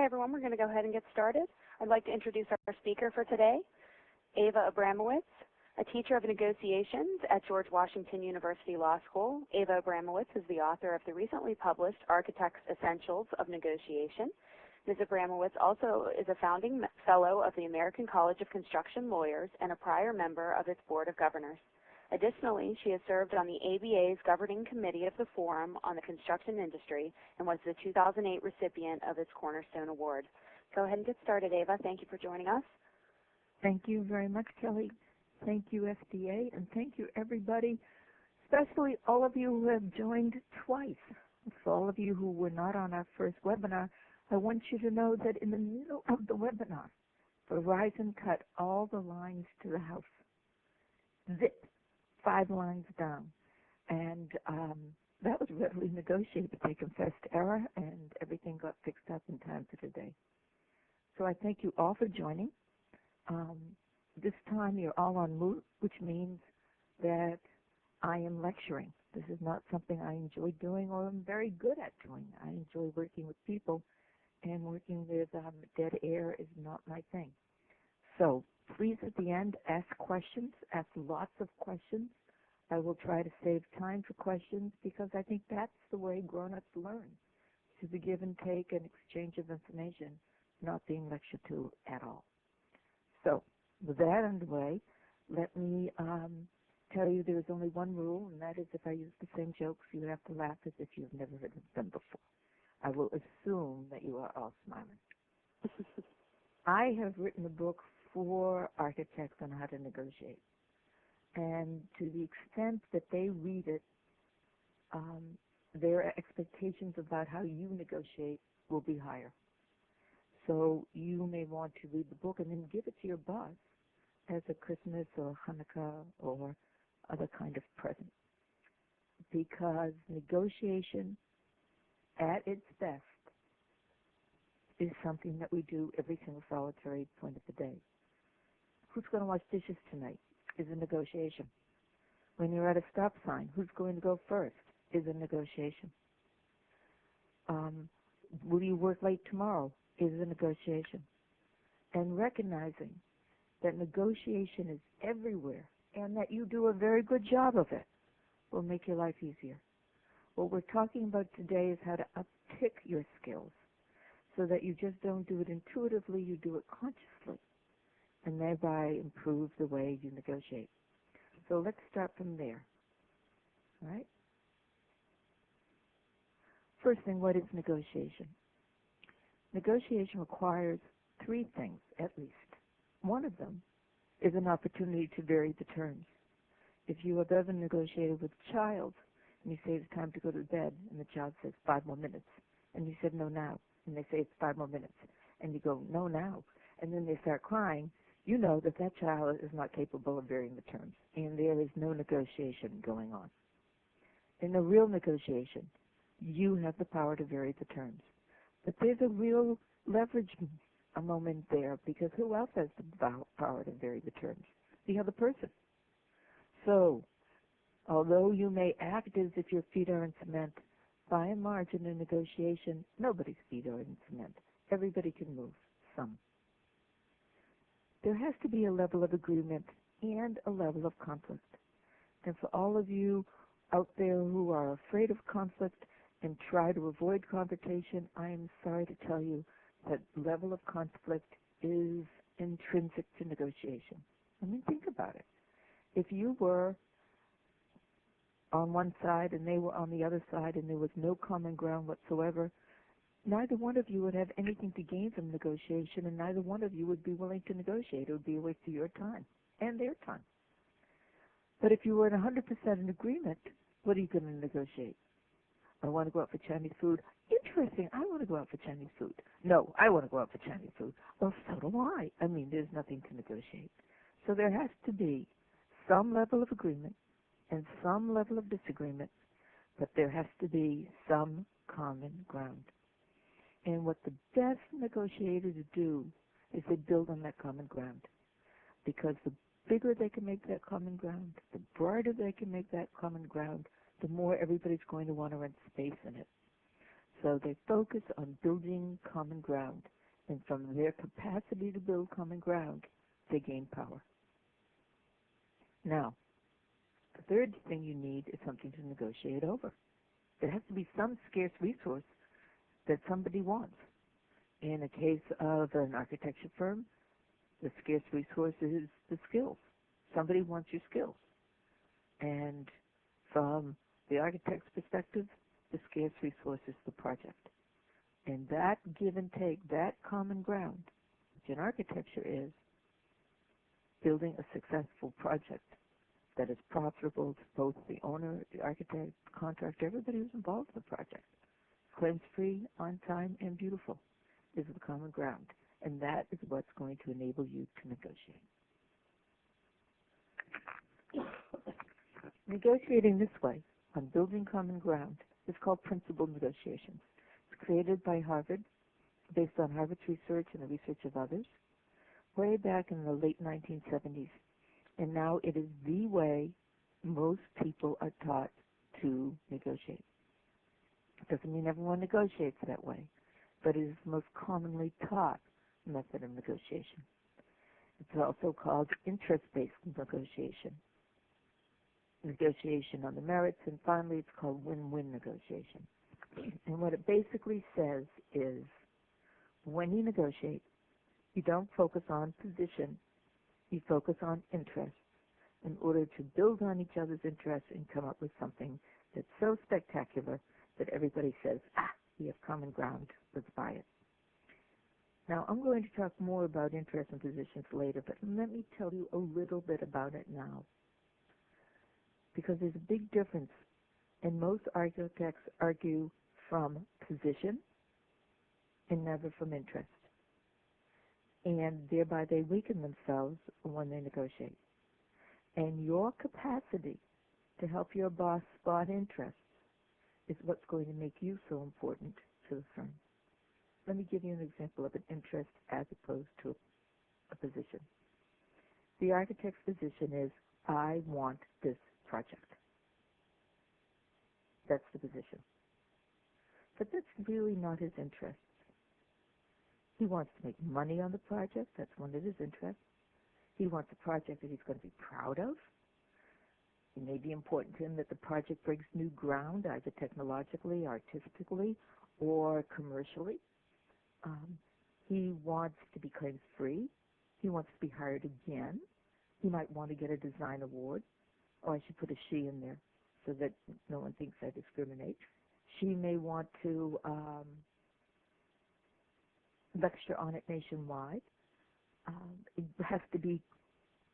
Okay, everyone, we're going to go ahead and get started. I'd like to introduce our speaker for today, Ava Abramowitz, a teacher of negotiations at George Washington University Law School. Ava Abramowitz is the author of the recently published Architect's Essentials of Negotiation. Ms. Abramowitz also is a founding fellow of the American College of Construction Lawyers and a prior member of its Board of Governors. Additionally, she has served on the ABA's governing committee of the Forum on the Construction Industry and was the 2008 recipient of its Cornerstone Award. Go ahead and get started, Ava. Thank you for joining us. Thank you very much, Kelly. Thank you, FDA, and thank you, everybody, especially all of you who have joined twice. For all of you who were not on our first webinar, I want you to know that in the middle of the webinar, Verizon cut all the lines to the house. Zip. 5 lines down, and that was readily negotiated. They confessed error, and everything got fixed up in time for today. So I thank you all for joining. This time you're all on mute, which means that I am lecturing. This is not something I enjoy doing or am very good at doing. I enjoy working with people, and working with dead air is not my thing. So please, at the end, ask questions. Ask lots of questions. I will try to save time for questions because I think that's the way grown-ups learn, to the give and take and exchange of information, not being lectured to at all. So with that underway, let me tell you there is only one rule, and that is if I use the same jokes, you have to laugh as if you've never heard them before. I will assume that you are all smiling. I have written a book for architects on how to negotiate. And to the extent that they read it, their expectations about how you negotiate will be higher. So you may want to read the book and then give it to your boss as a Christmas or Hanukkah or other kind of present. Because negotiation at its best is something that we do every single solitary point of the day. Who's going to wash dishes tonight is a negotiation. When you're at a stop sign, who's going to go first is a negotiation. Will you work late tomorrow is a negotiation. And recognizing that negotiation is everywhere and that you do a very good job of it will make your life easier. What we're talking about today is how to uptick your skills so that you just don't do it intuitively, you do it consciously, and thereby improve the way you negotiate. So let's start from there. All right? First thing, what is negotiation? Negotiation requires 3 things, at least. One of them is an opportunity to vary the terms. If you have ever negotiated with a child, and you say it's time to go to bed, and the child says 5 more minutes, and you said no now, and they say it's 5 more minutes, and you go no now, and then they start crying, you know that that child is not capable of varying the terms, and there is no negotiation going on. In a real negotiation, you have the power to vary the terms. But there's a real leverage a moment there, because who else has the power to vary the terms? The other person. So, although you may act as if your feet are in cement, by and large in a negotiation, nobody's feet are in cement. Everybody can move, some. There has to be a level of agreement and a level of conflict. And for all of you out there who are afraid of conflict and try to avoid confrontation, I am sorry to tell you that level of conflict is intrinsic to negotiation. I mean, think about it. If you were on one side and they were on the other side and there was no common ground whatsoever, neither one of you would have anything to gain from negotiation, and neither one of you would be willing to negotiate. It would be a waste of your time and their time. But if you were in 100% in agreement, what are you going to negotiate? I want to go out for Chinese food. Interesting, I want to go out for Chinese food. No, I want to go out for Chinese food. Well, so do I. I mean, there's nothing to negotiate. So there has to be some level of agreement and some level of disagreement, but there has to be some common ground. And what the best negotiators do is they build on that common ground. Because the bigger they can make that common ground, the brighter they can make that common ground, the more everybody's going to want to rent space in it. So they focus on building common ground. And from their capacity to build common ground, they gain power. Now, the third thing you need is something to negotiate over. There has to be some scarce resource that somebody wants. In a case of an architecture firm, the scarce resource is the skills. Somebody wants your skills. And from the architect's perspective, the scarce resource is the project. And that give and take, that common ground, which in architecture is building a successful project that is profitable to both the owner, the architect, the contractor, everybody who's involved in the project. Claims-free, on time, and beautiful is the common ground. And that is what's going to enable you to negotiate. Negotiating this way on building common ground is called principled negotiations. It's created by Harvard, based on Harvard's research and the research of others, way back in the late 1970s. And now it is the way most people are taught to negotiate. It doesn't mean everyone negotiates that way, but it is the most commonly taught method of negotiation. It's also called interest-based negotiation, negotiation on the merits, and finally it's called win-win negotiation. And what it basically says is when you negotiate, you don't focus on position, you focus on interest in order to build on each other's interests and come up with something that's so spectacular that everybody says, we have common ground, let's buy it. Now, I'm going to talk more about interest and positions later, but let me tell you a little bit about it now. Because there's a big difference, and most architects argue from position and never from interest. And thereby they weaken themselves when they negotiate. And your capacity to help your boss spot interests is what's going to make you so important to the firm. Let me give you an example of an interest as opposed to a position. The architect's position is, I want this project. That's the position. But that's really not his interest. He wants to make money on the project. That's one of his interests. He wants a project that he's going to be proud of. It may be important to him that the project breaks new ground, either technologically, artistically, or commercially. He wants to be claims-free. He wants to be hired again. He might want to get a design award. Oh, I should put a she in there so that no one thinks I discriminate. She may want to lecture on it nationwide. It has to be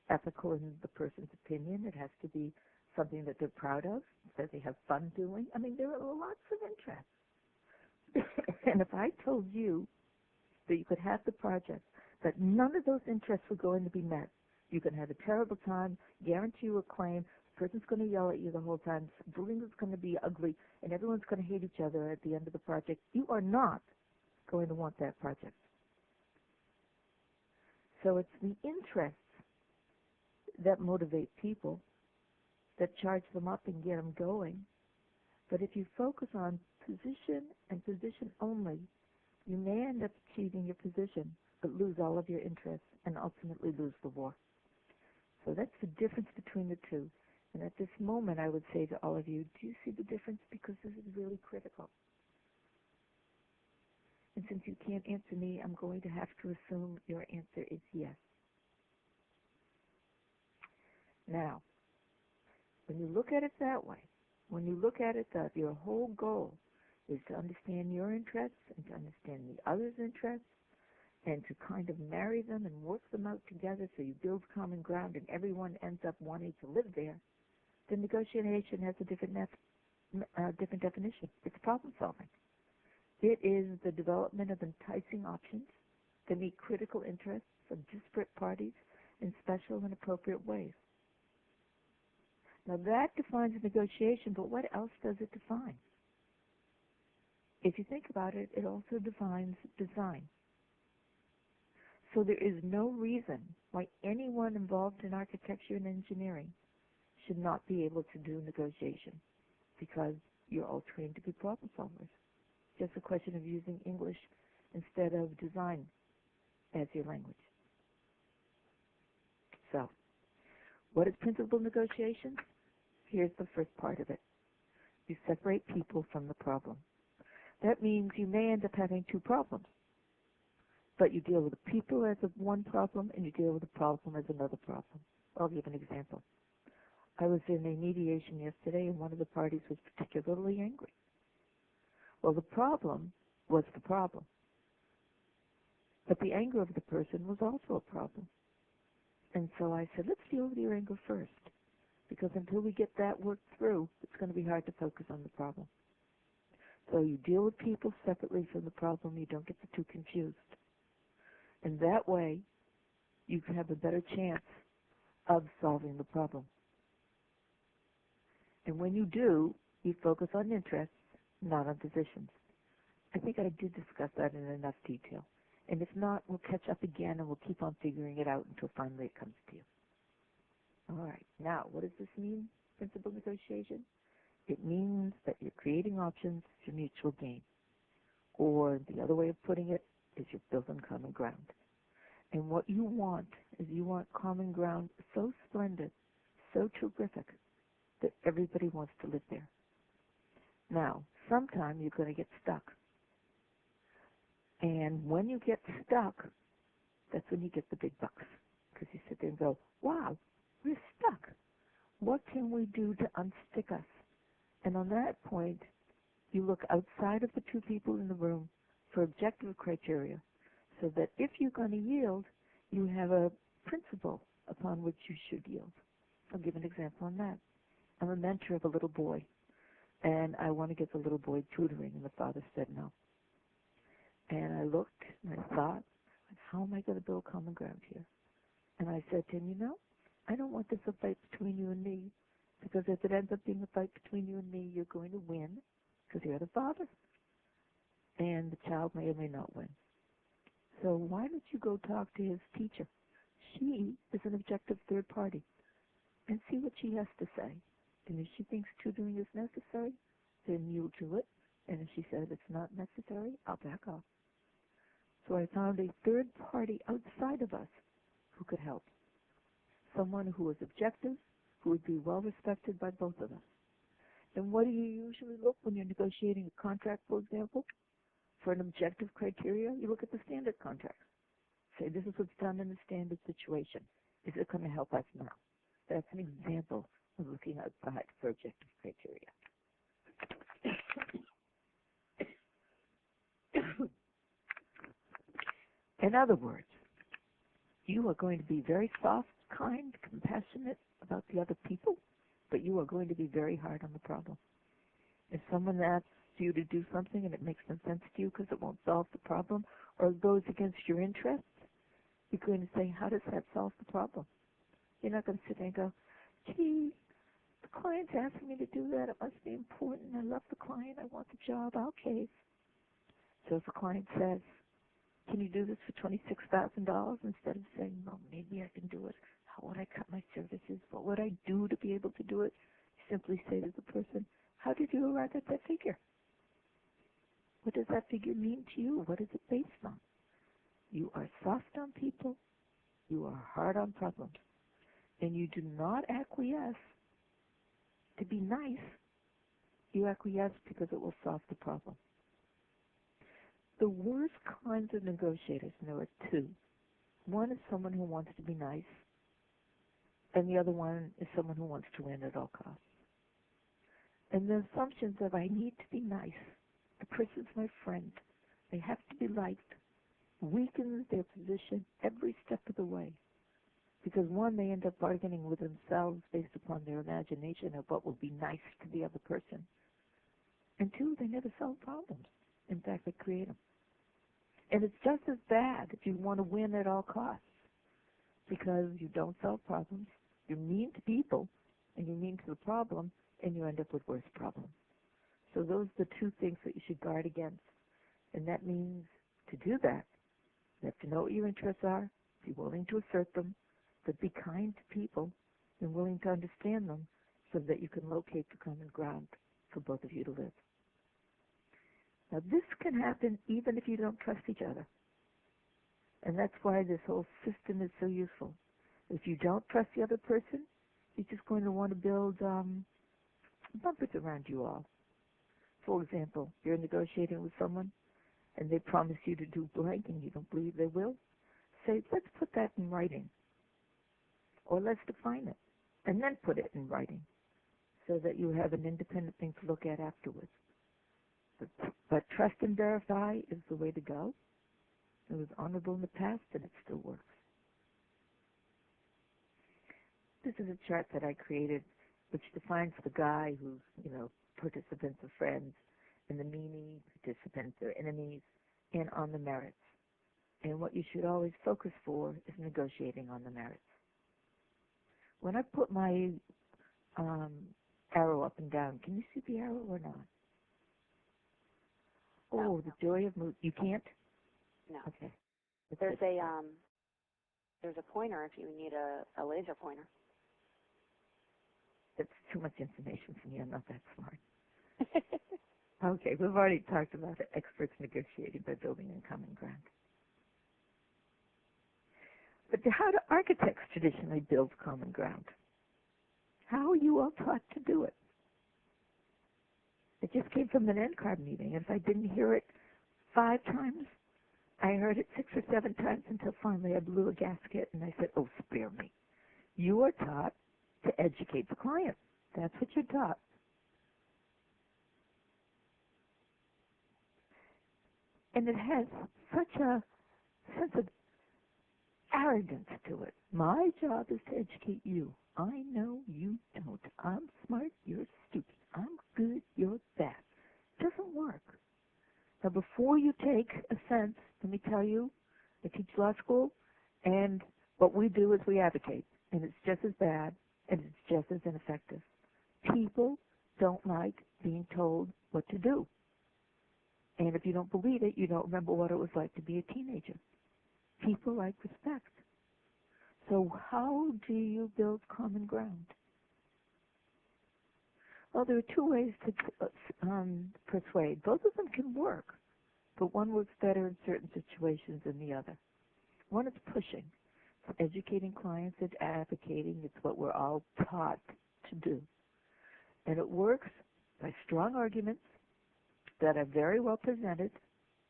ethical in the person's opinion. It has to be something that they're proud of, that they have fun doing. I mean, there are lots of interests. And if I told you that you could have the project, that none of those interests were going to be met, you can have a terrible time, guarantee you a claim, the person's going to yell at you the whole time, the building is going to be ugly, and everyone's going to hate each other at the end of the project, you are not going to want that project. So it's the interests that motivate people, that charge them up and get them going. But if you focus on position and position only, you may end up achieving your position, but lose all of your interests and ultimately lose the war. So that's the difference between the two. And at this moment, I would say to all of you, do you see the difference? Because this is really critical. And since you can't answer me, I'm going to have to assume your answer is yes. Now, when you look at it that way, when you look at it that your whole goal is to understand your interests and to understand the other's interests and to kind of marry them and work them out together so you build common ground and everyone ends up wanting to live there, then negotiation has a different definition. It's problem solving. It is the development of enticing options that meet critical interests of disparate parties in special and appropriate ways. Now that defines negotiation, but what else does it define? If you think about it, it also defines design. So there is no reason why anyone involved in architecture and engineering should not be able to do negotiation, because you're all trained to be problem solvers. just a question of using English instead of design as your language. So, what is principal negotiation? Here's the first part of it. You separate people from the problem. That means you may end up having two problems, but you deal with the people as one problem and you deal with the problem as another problem. I'll give an example. I was in a mediation yesterday and one of the parties was particularly angry. Well, the problem was the problem, but the anger of the person was also a problem. And so I said, let's deal with your anger first, because until we get that worked through, it's going to be hard to focus on the problem. So you deal with people separately from the problem. You don't get the two confused. And that way, you can have a better chance of solving the problem. And when you do, you focus on interests, not on positions. I think I did discuss that in enough detail. And if not, we'll catch up again and we'll keep on figuring it out until finally it comes to you. All right. Now, what does this mean, principal negotiation? It means that you're creating options for mutual gain. Or the other way of putting it is you're building common ground. And what you want is you want common ground so splendid, so terrific, that everybody wants to live there. Now, sometime you're going to get stuck. And when you get stuck, that's when you get the big bucks. Because you sit there and go, wow, we're stuck. What can we do to unstick us? And on that point, you look outside of the two people in the room for objective criteria, so that if you're going to yield, you have a principle upon which you should yield. I'll give an example on that. I'm a mentor of a little boy, and I want to get the little boy tutoring, and the father said no. And I looked, and I thought, how am I going to build common ground here? And I said to him, I don't want this a fight between you and me, because if it ends up being a fight between you and me, you're going to win, because you're the father. And the child may or may not win. So why don't you go talk to his teacher? She is an objective third party, and see what she has to say. And if she thinks tutoring is necessary, then you'll do it. And if she says it's not necessary, I'll back off. So I found a third party outside of us who could help. Someone who was objective, who would be well respected by both of us. And what do you usually look when you're negotiating a contract, for example? For an objective criteria, you look at the standard contract. Say, this is what's done in a standard situation. Is it going to help us now? That's an example of looking outside for objective criteria. In other words, you are going to be very soft, kind, compassionate about the other people, but you are going to be very hard on the problem. If someone asks you to do something and it makes no sense to you because it won't solve the problem or goes against your interests, you're going to say, how does that solve the problem? You're not going to sit there and go, gee, the client's asking me to do that. It must be important. I love the client. I want the job. Okay. So if a client says, can you do this for $26,000, instead of saying, well, maybe I can do it. How would I cut my services? What would I do to be able to do it? You simply say to the person, how did you arrive at that figure? What does that figure mean to you? What is it based on? You are soft on people. You are hard on problems. And you do not acquiesce to be nice. You acquiesce because it will solve the problem. The worst kinds of negotiators, and there are two. One is someone who wants to be nice, and the other one is someone who wants to win at all costs. And the assumptions of I need to be nice, the person's my friend, they have to be liked, weakens their position every step of the way. Because one, they end up bargaining with themselves based upon their imagination of what will be nice to the other person. And two, they never solve problems. In fact, they create them. And it's just as bad if you want to win at all costs, because you don't solve problems, you're mean to people, and you're mean to the problem, and you end up with worse problems. So those are the two things that you should guard against. And that means to do that, you have to know what your interests are, be willing to assert them, but be kind to people and willing to understand them so that you can locate the common ground for both of you to live. Now, this can happen even if you don't trust each other. And that's why this whole system is so useful. If you don't trust the other person, you're just going to want to build bumpers around you all. For example, you're negotiating with someone, and they promise you to do blank, and you don't believe they will. Say, let's put that in writing. Or let's define it, and then put it in writing, so that you have an independent thing to look at afterwards. But trust and verify is the way to go. It was honorable in the past, and it still works. This is a chart that I created, which defines the guy who's, participants are friends, and the meanie participants are enemies, and on the merits. And what you should always focus for is negotiating on the merits. When I put my arrow up and down, can you see the arrow or not? Oh, the joy of movement. You can't? No. Okay. There's a pointer if you need a laser pointer. That's too much information for me. I'm not that smart. Okay, we've already talked about the experts negotiating by building in common ground. But how do architects traditionally build common ground? How are you all taught to do it? It just came from an NCARB meeting. If I didn't hear it 5 times, I heard it 6 or 7 times until finally I blew a gasket and I said, oh, spare me. You are taught to educate the client. That's what you're taught. And it has such a sense of arrogance to it. My job is to educate you. I know you don't. I'm smart, you're stupid. I'm good, you're bad. It doesn't work. Now, before you take offense, let me tell you, I teach law school, and what we do is we advocate, and it's just as bad, and it's just as ineffective. People don't like being told what to do. And if you don't believe it, you don't remember what it was like to be a teenager. People like respect. So how do you build common ground? Well, there are 2 ways to persuade. Both of them can work, but one works better in certain situations than the other. One is pushing. It's educating clients, it's advocating. It's what we're all taught to do. And it works by strong arguments that are very well presented,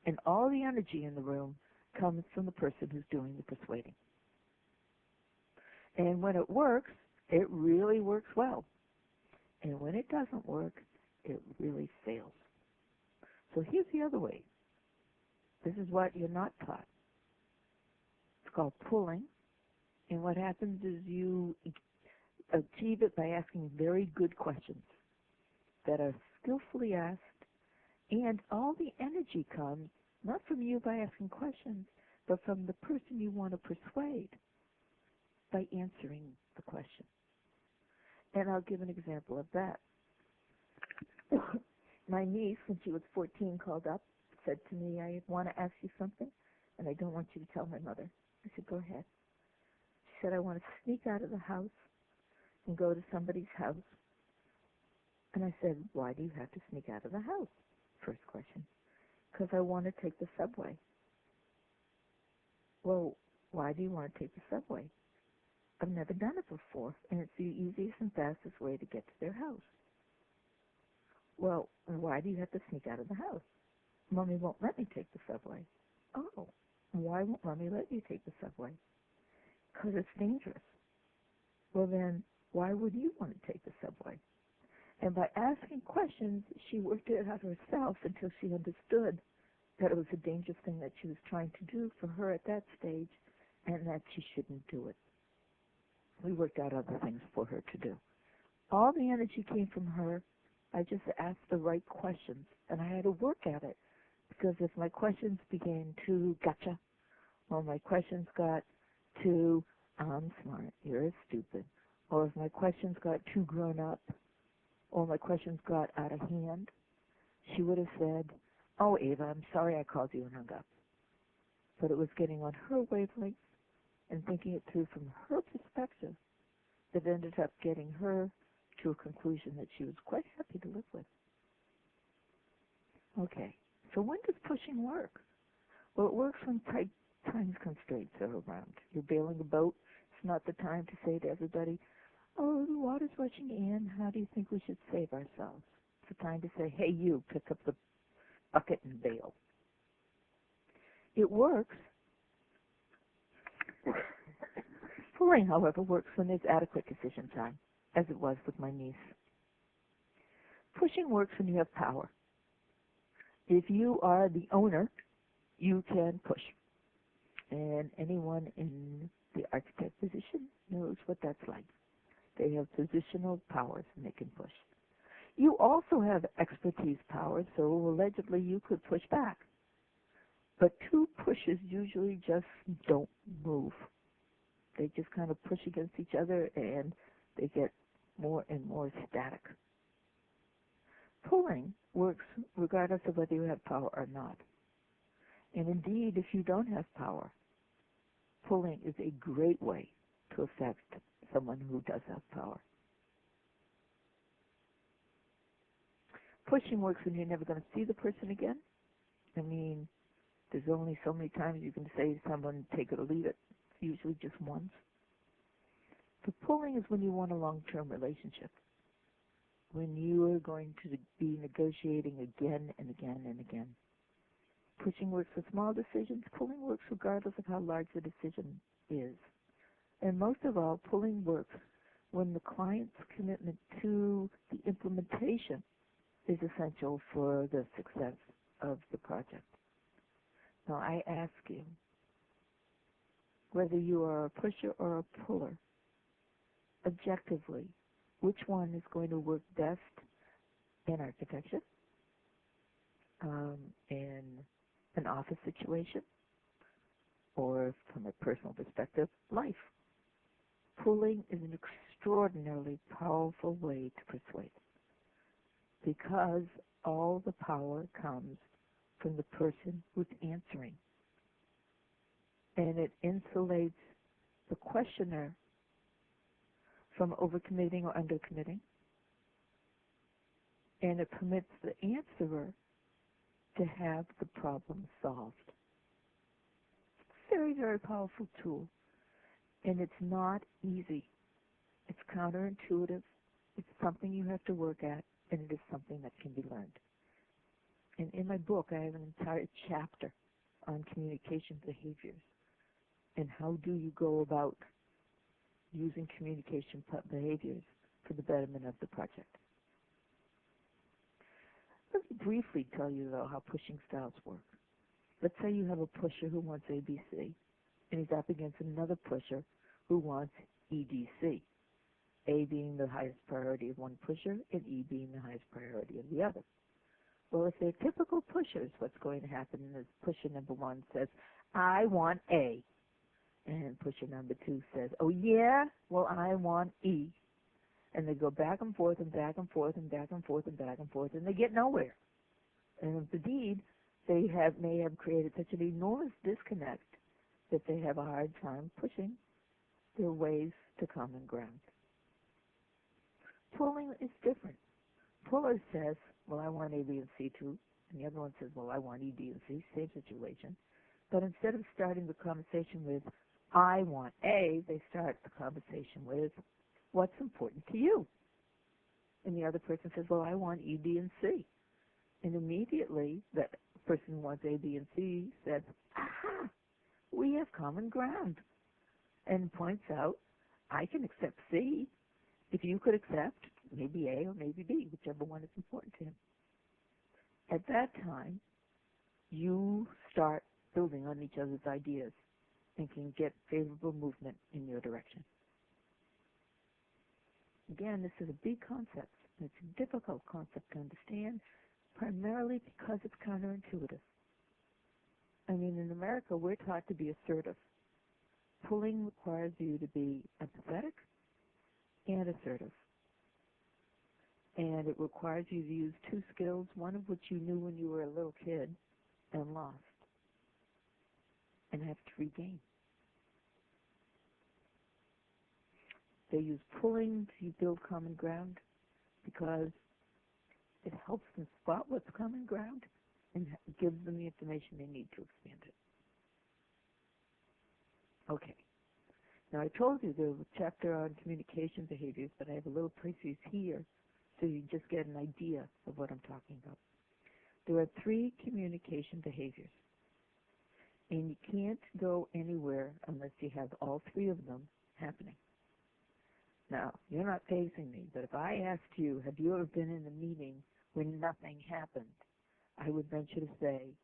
and all the energy in the room comes from the person who's doing the persuading. And when it works, it really works well. And when it doesn't work, it really fails. So here's the other way. This is what you're not taught. It's called pulling. And what happens is you achieve it by asking very good questions that are skillfully asked, and all the energy comes not from you by asking questions, but from the person you want to persuade by answering the question. And I'll give an example of that. My niece, when she was 14, called up, said to me, I want to ask you something, and I don't want you to tell my mother. I said, go ahead. She said, I want to sneak out of the house and go to somebody's house. And I said, why do you have to sneak out of the house? First question. Because I want to take the subway. Well, why do you want to take the subway? I've never done it before, and it's the easiest and fastest way to get to their house. Well, why do you have to sneak out of the house? Mommy won't let me take the subway. Oh, why won't Mommy let you take the subway? Because it's dangerous. Well then, why would you want to take the subway? And by asking questions, she worked it out herself until she understood that it was a dangerous thing that she was trying to do for her at that stage, and that she shouldn't do it. We worked out other things for her to do. All the energy came from her. I just asked the right questions, and I had to work at it, because if my questions began to gotcha, or my questions got to I'm smart, you're stupid, or if my questions got too grown up, or my questions got out of hand, she would have said, oh, Ava, I'm sorry I called you and hung up. But it was getting on her wavelength and thinking it through from her perspective that ended up getting her to a conclusion that she was quite happy to live with. Okay, So when does pushing work? Well, it works when tight time constraints are around. You're bailing a boat. It's not the time to say to everybody, oh, the water's rushing in. How do you think we should save ourselves? It's the time to say, hey, you, pick up the bucket and bail. It works. Pulling, however, works when there's adequate decision time, as it was with my niece. Pushing works when you have power. If you are the owner, you can push. And anyone in the architect position knows what that's like. They have positional powers and they can push. You also have expertise powers, so allegedly you could push back. But two pushes usually just don't move. They just kind of push against each other and they get more and more static. Pulling works regardless of whether you have power or not. And indeed, if you don't have power, pulling is a great way to affect someone who does have power. Pushing works when you're never going to see the person again. I mean, there's only so many times you can say to someone, take it or leave it. It's usually just once. But pulling is when you want a long-term relationship, when you are going to be negotiating again and again and again. Pushing works for small decisions. Pulling works regardless of how large the decision is. And most of all, pulling works when the client's commitment to the implementation is essential for the success of the project. Now, I ask you, whether you are a pusher or a puller, objectively, which one is going to work best in architecture, in an office situation, or from a personal perspective, life? Pulling is an extraordinarily powerful way to persuade because all the power comes from the person who's answering. And it insulates the questioner from overcommitting or undercommitting. And it permits the answerer to have the problem solved. It's a very, very powerful tool. And it's not easy. It's counterintuitive. It's something you have to work at, and it is something that can be learned. And in my book, I have an entire chapter on communication behaviors and how do you go about using communication behaviors for the betterment of the project. Let me briefly tell you, though, how pushing styles work. Let's say you have a pusher who wants ABC, and he's up against another pusher who wants EDC, A being the highest priority of one pusher and E being the highest priority of the other. Well, if they're typical pushers, what's going to happen is pusher number one says, I want A. And pusher number two says, oh, yeah? Well, I want E. And they go back and forth and back and forth and back and forth and back and forth, and they get nowhere. And indeed, they may have created such an enormous disconnect that they have a hard time pushing their ways to common ground. Pulling is different. Puller says, well, I want A, B, and C too. And the other one says, well, I want E, B, and C, same situation. But instead of starting the conversation with, I want A, they start the conversation with, what's important to you? And the other person says, well, I want E, B, and C. And immediately, that person who wants A, B, and C says, aha, we have common ground. And points out, I can accept C. If you could accept maybe A or maybe B, whichever one is important to him. At that time, you start building on each other's ideas and can get favorable movement in your direction. Again, this is a big concept. It's a difficult concept to understand, primarily because it's counterintuitive. I mean, in America, we're taught to be assertive. Pulling requires you to be empathetic and assertive. And it requires you to use two skills, one of which you knew when you were a little kid and lost, and have to regain. They use pulling to build common ground because it helps them spot what's common ground and gives them the information they need to expand it. Okay. Now, I told you there was a chapter on communication behaviors, but I have a little preface here so you just get an idea of what I'm talking about. There are 3 communication behaviors, and you can't go anywhere unless you have all 3 of them happening. Now, you're not facing me, but if I asked you, have you ever been in a meeting when nothing happened, I would venture to say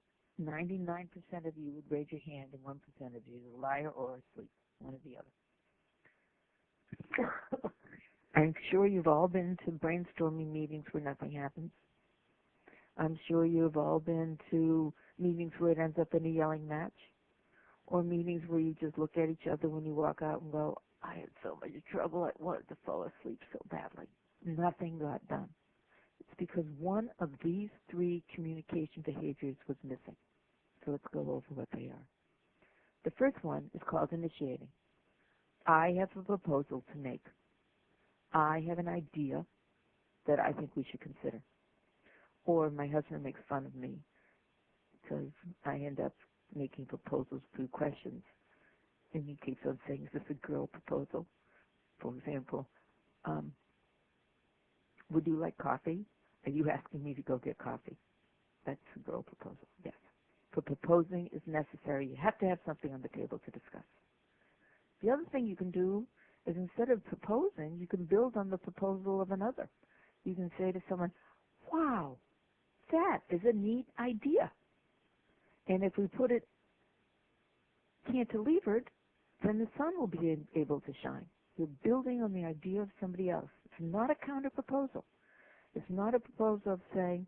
99% of you would raise your hand and 1% of you is a liar or asleep, one or the other. I'm sure you've all been to brainstorming meetings where nothing happens. I'm sure you've all been to meetings where it ends up in a yelling match, or meetings where you just look at each other when you walk out and go, I had so much trouble, I wanted to fall asleep so badly. Nothing got done. It's because one of these 3 communication behaviors was missing. So let's go over what they are. The first one is called initiating. I have a proposal to make. I have an idea that I think we should consider. Or my husband makes fun of me because I end up making proposals through questions. And he keeps on saying, is this a girl proposal? For example, would you like coffee? Are you asking me to go get coffee? That's a girl proposal, yes. For proposing is necessary. You have to have something on the table to discuss. The other thing you can do is instead of proposing, you can build on the proposal of another. You can say to someone, wow, that is a neat idea. And if we put it cantilevered, then the sun will be able to shine. You're building on the idea of somebody else. It's not a counter-proposal. It's not a proposal of saying,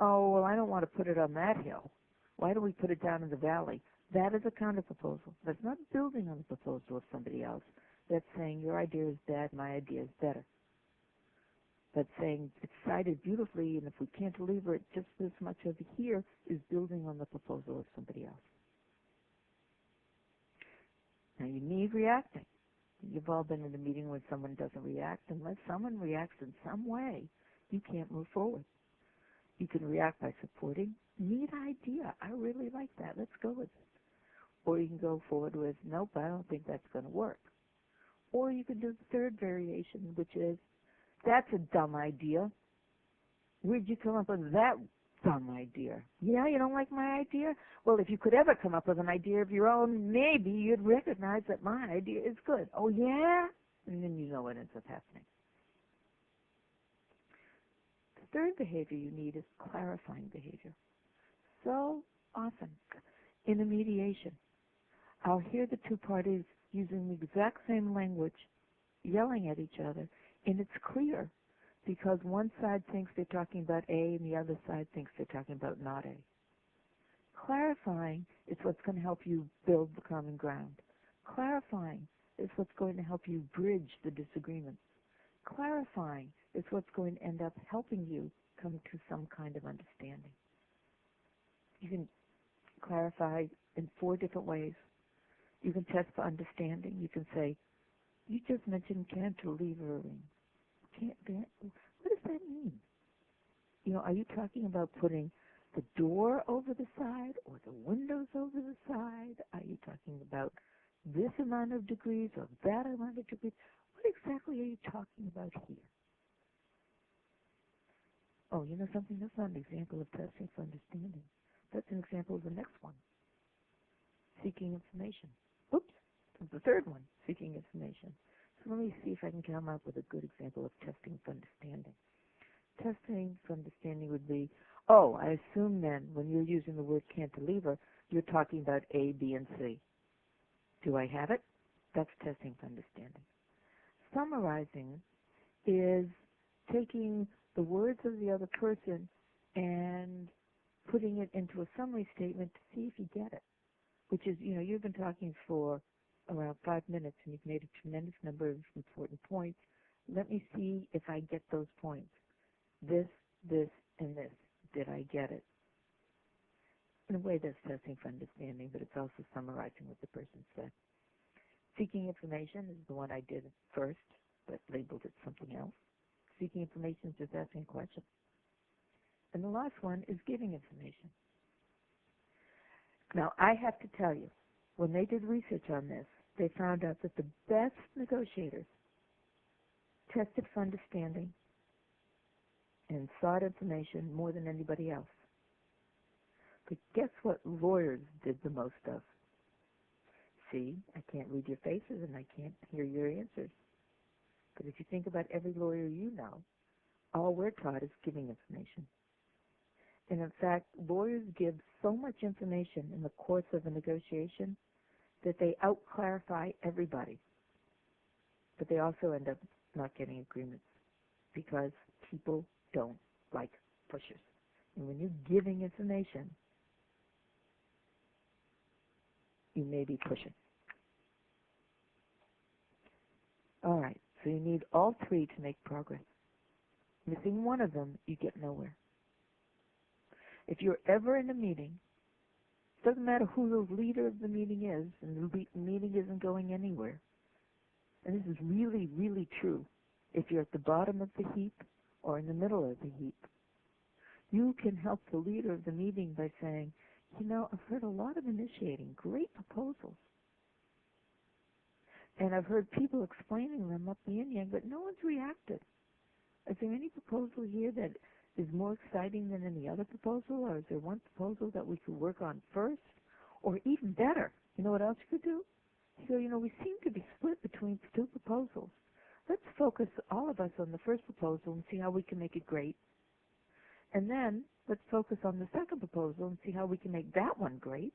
oh, well, I don't want to put it on that hill. Why don't we put it down in the valley? That is a counter-proposal. That's not building on the proposal of somebody else. That's saying your idea is bad, my idea is better. That's saying it's cited beautifully, and if we cantilever it just this much over here, is building on the proposal of somebody else. Now, you need reacting. You've all been in a meeting when someone doesn't react. Unless someone reacts in some way, you can't move forward. You can react by supporting. Neat idea. I really like that. Let's go with it. Or you can go forward with, nope, I don't think that's going to work. Or you can do the third variation, which is, that's a dumb idea. Where'd you come up with that dumb idea? Yeah, you don't like my idea? Well, if you could ever come up with an idea of your own, maybe you'd recognize that my idea is good. Oh, yeah? And then you know what ends up happening. The third behavior you need is clarifying behavior. So often in a mediation, I'll hear the 2 parties using the exact same language, yelling at each other, and it's clear because one side thinks they're talking about A and the other side thinks they're talking about not A. Clarifying is what's going to help you build the common ground. Clarifying is what's going to help you bridge the disagreements. Clarifying is what's going to end up helping you come to some kind of understanding. You can clarify in 4 different ways. You can test for understanding. You can say, you just mentioned cantilevering. What does that mean? You know, are you talking about putting the door over the side or the windows over the side? Are you talking about this amount of degrees or that amount of degrees? What exactly are you talking about here? Oh, you know something? That's not an example of testing for understanding. That's an example of the next one. Seeking information. Oops, that's the third one, seeking information. So let me see if I can come up with a good example of testing for understanding. Testing for understanding would be, oh, I assume then when you're using the word cantilever, you're talking about A, B, and C. Do I have it? That's testing for understanding. Summarizing is taking the words of the other person and putting it into a summary statement to see if you get it, which is, you know, you've been talking for around 5 minutes and you've made a tremendous number of important points. Let me see if I get those points. This, and this. Did I get it? In a way, that's testing for understanding, but it's also summarizing what the person said. Seeking information is the one I did first, but labeled it something else. Seeking information is just asking a question. And the last one is giving information. Now, I have to tell you, when they did research on this, they found out that the best negotiators tested for understanding and sought information more than anybody else. But guess what lawyers did the most of? See, I can't read your faces and I can't hear your answers. But if you think about every lawyer you know, all we're taught is giving information. And in fact, lawyers give so much information in the course of a negotiation that they out-clarify everybody. But they also end up not getting agreements because people don't like pushers. And when you're giving information, you may be pushing. All right, so you need all three to make progress. Missing one of them, you get nowhere. If you're ever in a meeting, it doesn't matter who the leader of the meeting is, and the meeting isn't going anywhere. And this is really, really true if you're at the bottom of the heap or in the middle of the heap. You can help the leader of the meeting by saying, you know, I've heard a lot of initiating, great proposals. And I've heard people explaining them up the yin-yang, but no one's reacted. Is there any proposal here that is more exciting than any other proposal, or is there one proposal that we could work on first? Or even better, you know what else you could do? You go, you know, we seem to be split between two proposals. Let's focus, all of us, on the first proposal and see how we can make it great. And then let's focus on the second proposal and see how we can make that one great.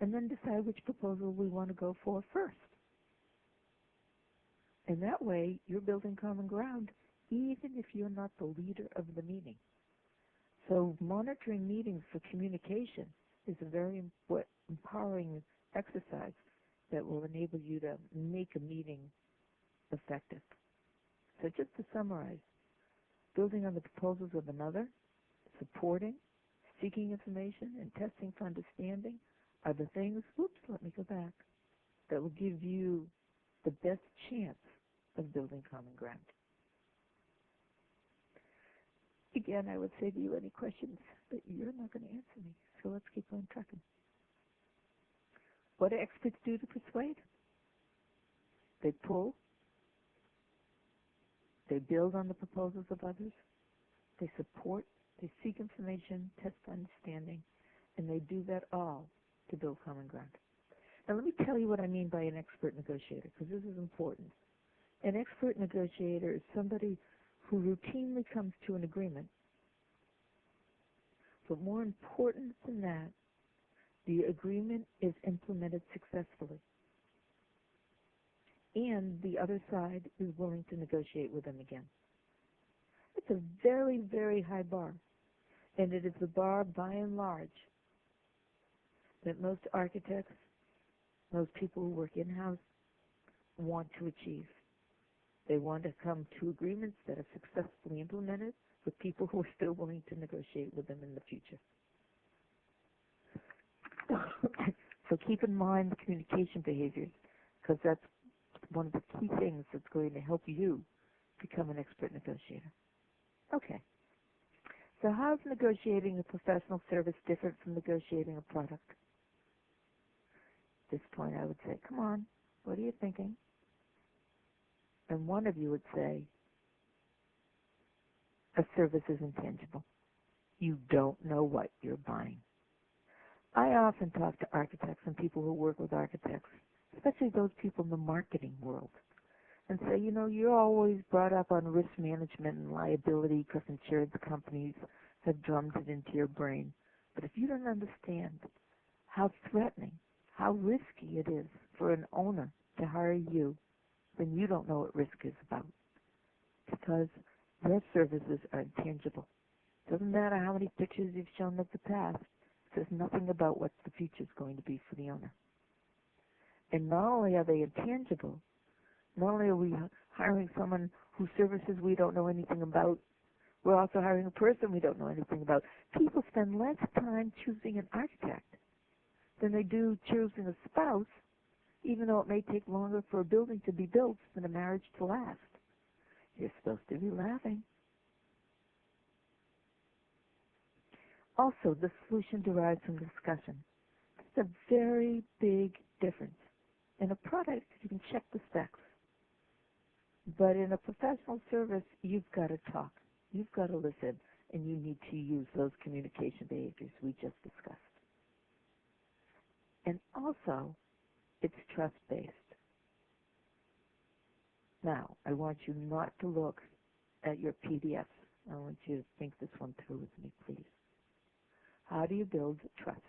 And then decide which proposal we want to go for first. And that way, you're building common ground, even if you're not the leader of the meeting. So monitoring meetings for communication is a very empowering exercise that will enable you to make a meeting effective. So just to summarize, building on the proposals of another, supporting, seeking information, and testing for understanding are the things, let me go back, that will give you the best chance of building common ground. Again, I would say to you any questions, but you're not going to answer me, so let's keep on trucking. What do experts do to persuade? They pull, they build on the proposals of others, they support, they seek information, test understanding, and they do that all to build common ground. Now let me tell you what I mean by an expert negotiator, because this is important. An expert negotiator is somebody who routinely comes to an agreement. But more important than that, the agreement is implemented successfully. And the other side is willing to negotiate with them again. It's a very, very high bar. And it is the bar, by and large, that most architects, most people who work in-house, want to achieve. They want to come to agreements that are successfully implemented with people who are still willing to negotiate with them in the future. So keep in mind the communication behaviors, because that's one of the key things that's going to help you become an expert negotiator. Okay. So how is negotiating a professional service different from negotiating a product? At this point, I would say, come on, what are you thinking? And one of you would say, a service is intangible. You don't know what you're buying. I often talk to architects and people who work with architects, especially those people in the marketing world, and say, you know, you're always brought up on risk management and liability because insurance companies have drummed it into your brain. But if you don't understand how threatening, how risky it is for an owner to hire you, then you don't know what risk is about, because your services are intangible. Doesn't matter how many pictures you've shown of the past, it says nothing about what the future is going to be for the owner. And not only are they intangible, not only are we hiring someone whose services we don't know anything about, we're also hiring a person we don't know anything about. People spend less time choosing an architect than they do choosing a spouse, even though it may take longer for a building to be built than a marriage to last. You're supposed to be laughing. Also, the solution derives from discussion. a very big difference. In a product, you can check the specs. But in a professional service, you've got to talk. You've got to listen, and you need to use those communication behaviors we just discussed. And also, it's trust-based. Now, I want you not to look at your PDFs. I want you to think this one through with me, please. How do you build trust?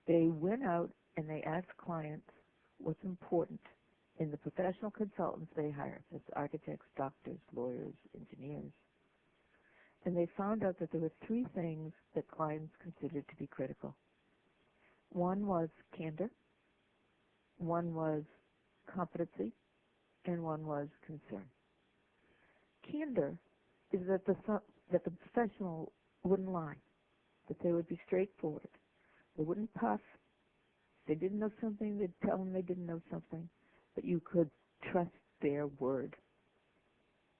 They went out and they asked clients what's important in the professional consultants they hire. That's architects, doctors, lawyers, engineers. And they found out that there were three things that clients considered to be critical. One was candor, one was competency, and one was concern. Candor is that the professional wouldn't lie, that they would be straightforward. They wouldn't puff. If they didn't know something, they'd tell them they didn't know something, but you could trust their word.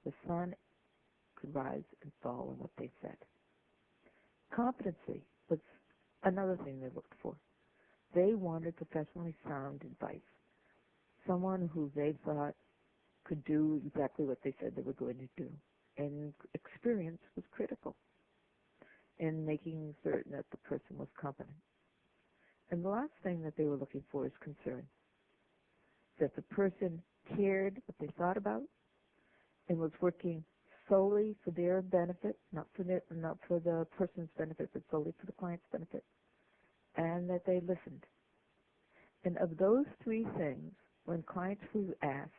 The sun could rise and fall on what they said. Competency was another thing they looked for. They wanted professionally sound advice, someone who they thought could do exactly what they said they were going to do. And experience was critical in making certain that the person was competent. And the last thing that they were looking for is concern, that the person cared what they thought about and was working solely for their benefit, not for the person's benefit, but solely for the client's benefit, and that they listened. And of those three things, when clients were asked,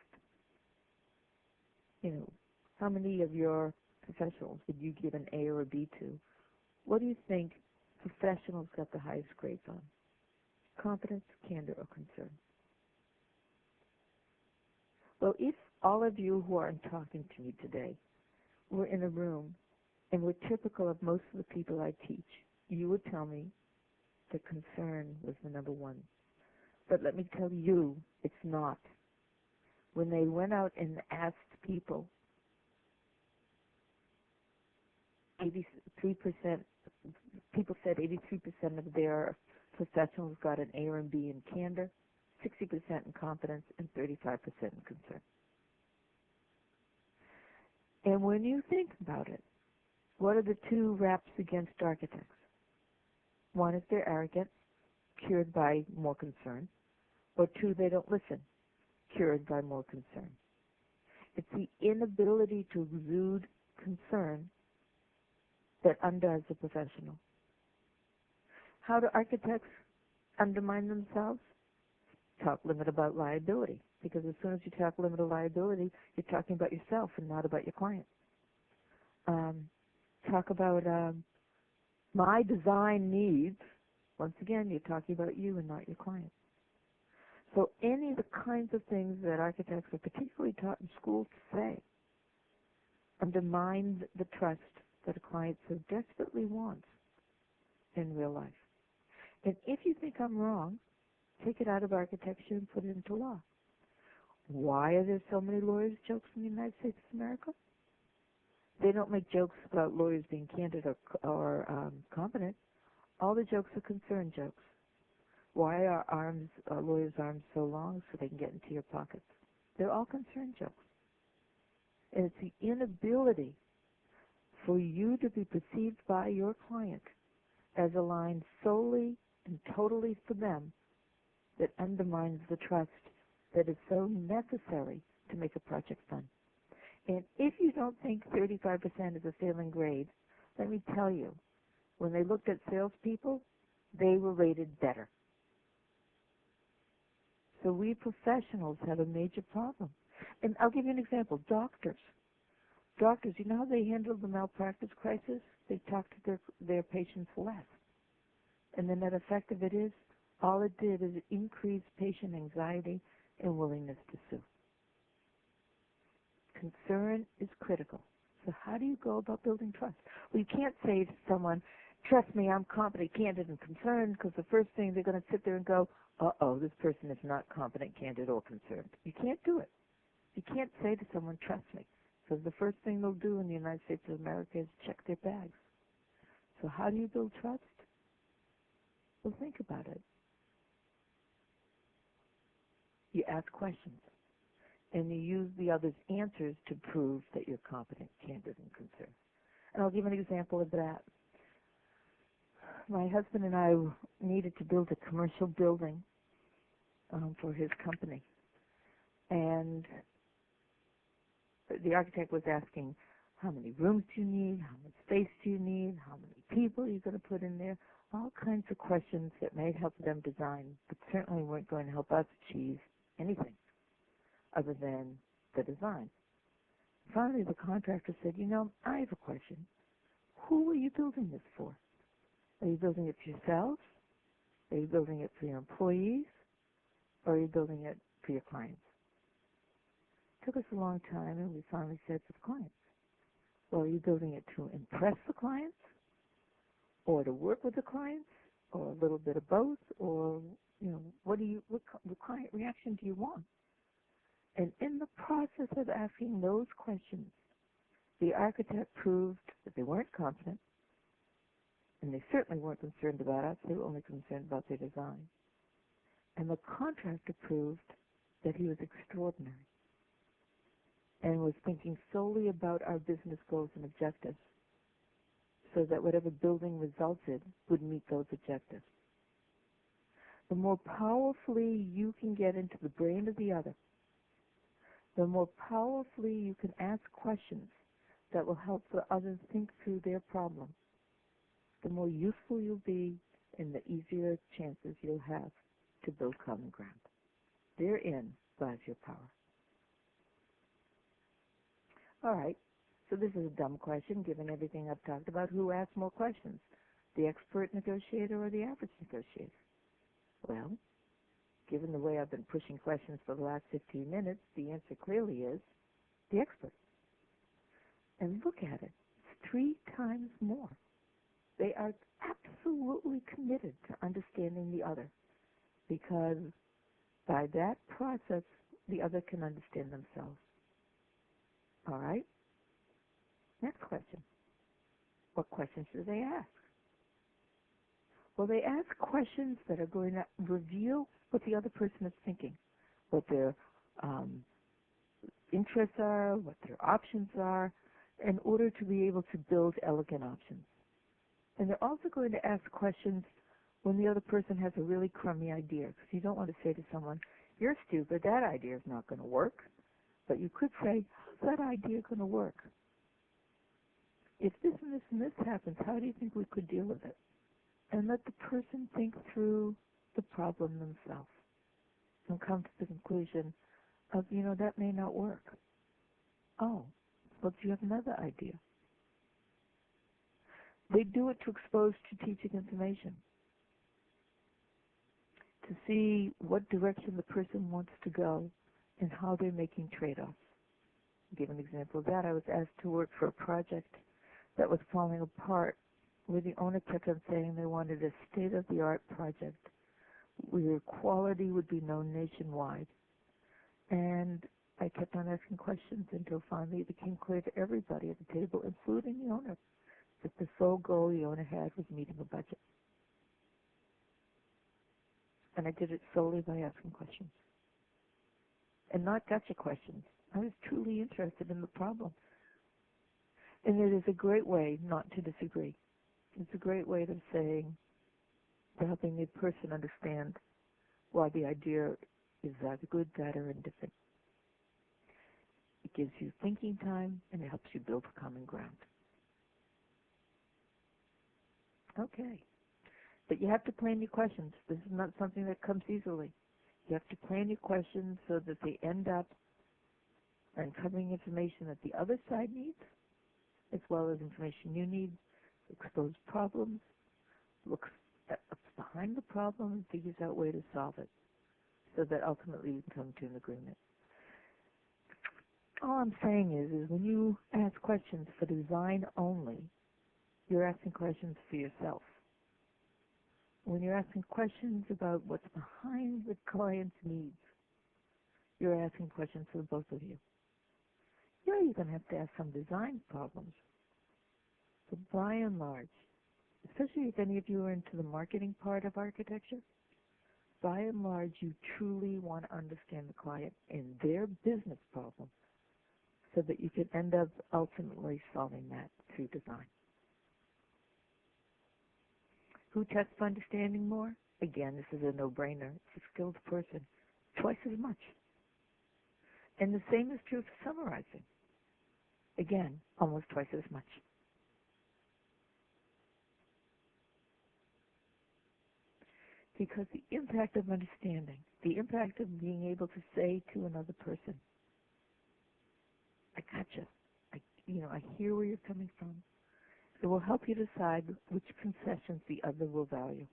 how many of your professionals would you give an A or a B to? What do you think professionals got the highest grades on? Competence, candor, or concern? Well, if all of you who aren't talking to me today were in a room and were typical of most of the people I teach, you would tell me that concern was the number one. But let me tell you, it's not. When they went out and asked people, 83%, people said 83% of their professionals got an A or a B in candor, 60% in competence, and 35% in concern. And when you think about it, what are the two raps against architects? One is they're arrogant, cured by more concern, or two, they don't listen, cured by more concern. It's the inability to exude concern that undoes the professional. How do architects undermine themselves? Talk limit about liability, because as soon as you talk limit of liability, you're talking about yourself and not about your client. Talk about my design needs. Once again, you're talking about you and not your client. So any of the kinds of things that architects are particularly taught in school to say undermines the trust that a client so desperately wants in real life. And if you think I'm wrong, take it out of architecture and put it into law. Why are there so many lawyers' jokes in the United States of America? They don't make jokes about lawyers being candid or competent. All the jokes are concern jokes. Why are lawyers' arms so long? So they can get into your pockets. They're all concern jokes. And it's the inability for you to be perceived by your client as aligned solely and totally for them that undermines the trust that is so necessary to make a project done. And if you don't think 35% is a failing grade, let me tell you, when they looked at salespeople, they were rated better. So we professionals have a major problem. And I'll give you an example. Doctors, you know how they handle the malpractice crisis? They talk to their patients less. And the net effect of it is, all it did is it increased patient anxiety and willingness to sue. Concern is critical. So how do you go about building trust? Well, you can't say to someone, trust me, I'm competent, candid, and concerned, because the first thing they're going to sit there and go, uh-oh, this person is not competent, candid, or concerned. You can't do it. You can't say to someone, trust me, because the first thing they'll do in the United States of America is check their bags. So how do you build trust? Well, think about it. You ask questions, and you use the other's answers to prove that you're competent, candid, and concerned. And I'll give an example of that. My husband and I needed to build a commercial building for his company. And the architect was asking, how many rooms do you need? How much space do you need? How many people are you going to put in there? All kinds of questions that may help them design, but certainly weren't going to help us achieve anything other than the design. Finally, the contractor said, I have a question. Who are you building this for? Are you building it for yourselves? Are you building it for your employees? Or are you building it for your clients? It took us a long time, and we finally said for the clients. Well, are you building it to impress the clients? Or to work with the clients? Or a little bit of both? Or, what client reaction do you want? And in the process of asking those questions, the architect proved that they weren't confident, and they certainly weren't concerned about us. They were only concerned about their design. And the contractor proved that he was extraordinary and was thinking solely about our business goals and objectives so that whatever building resulted would meet those objectives. The more powerfully you can get into the brain of the other, the more powerfully you can ask questions that will help the others think through their problem, the more useful you'll be and the easier chances you'll have to build common ground. Therein lies your power. All right, so this is a dumb question given everything I've talked about. Who asks more questions, the expert negotiator or the average negotiator? Well, given the way I've been pushing questions for the last 15 minutes, the answer clearly is the expert. And look at it. It's 3 times more. They are absolutely committed to understanding the other because by that process, the other can understand themselves. All right? Next question. What questions do they ask? Well, they ask questions that are going to reveal what the other person is thinking, what their interests are, what their options are, in order to be able to build elegant options. And they're also going to ask questions when the other person has a really crummy idea, because you don't want to say to someone, you're stupid, that idea is not going to work. But you could say, how's that idea going to work? If this and this and this happens, how do you think we could deal with it? And let the person think through the problem themselves and come to the conclusion of, that may not work. Oh, well, do you have another idea? They do it to expose strategic information, to see what direction the person wants to go and how they're making trade-offs. I'll give an example of that. I was asked to work for a project that was falling apart, where the owner kept on saying they wanted a state-of-the-art project where quality would be known nationwide. And I kept on asking questions until finally it became clear to everybody at the table, including the owner, that the sole goal the owner had was meeting a budget. And I did it solely by asking questions. And not gotcha questions. I was truly interested in the problem. And it is a great way not to disagree. It's a great way of saying, to helping the person understand why the idea is either good, bad, or indifferent. It gives you thinking time, and it helps you build common ground. Okay. But you have to plan your questions. This is not something that comes easily. You have to plan your questions so that they end up uncovering information that the other side needs, as well as information you need, expose problems, looks at what's behind the problem, and figures out a way to solve it, so that ultimately you can come to an agreement. All I'm saying is when you ask questions for design only, you're asking questions for yourself. When you're asking questions about what's behind the client's needs, you're asking questions for both of you. Yeah, you're going to have to ask some design problems. But by and large, especially if any of you are into the marketing part of architecture, by and large, you truly want to understand the client and their business problem so that you can end up ultimately solving that through design. Who tests for understanding more? Again, this is a no-brainer. It's a skilled person, twice as much. And the same is true for summarizing. Again, almost twice as much. Because the impact of understanding, the impact of being able to say to another person, I gotcha. I hear where you're coming from. It will help you decide which concessions the other will value.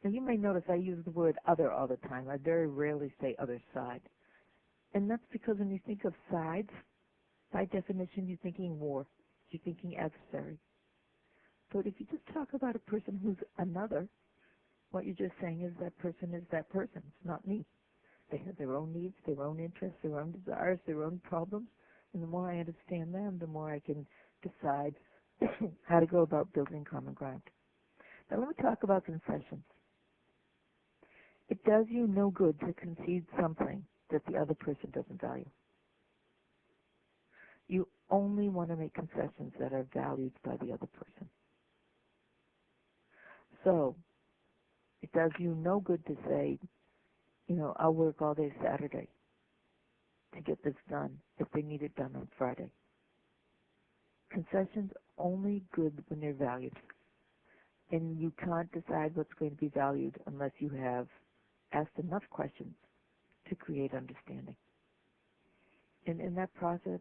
Now, you may notice I use the word other all the time. I very rarely say other side. And that's because when you think of sides, by definition, you're thinking war. You're thinking adversary. But if you just talk about a person who's another, what you're just saying is that person is that person. It's not me. They have their own needs, their own interests, their own desires, their own problems. And the more I understand them, the more I can decide how to go about building common ground. Now let me talk about concessions. It does you no good to concede something that the other person doesn't value. You only want to make concessions that are valued by the other person. So it does you no good to say, I'll work all day Saturday to get this done if they need it done on Friday. Concessions only good when they're valued. And you can't decide what's going to be valued unless you have asked enough questions to create understanding. And in that process,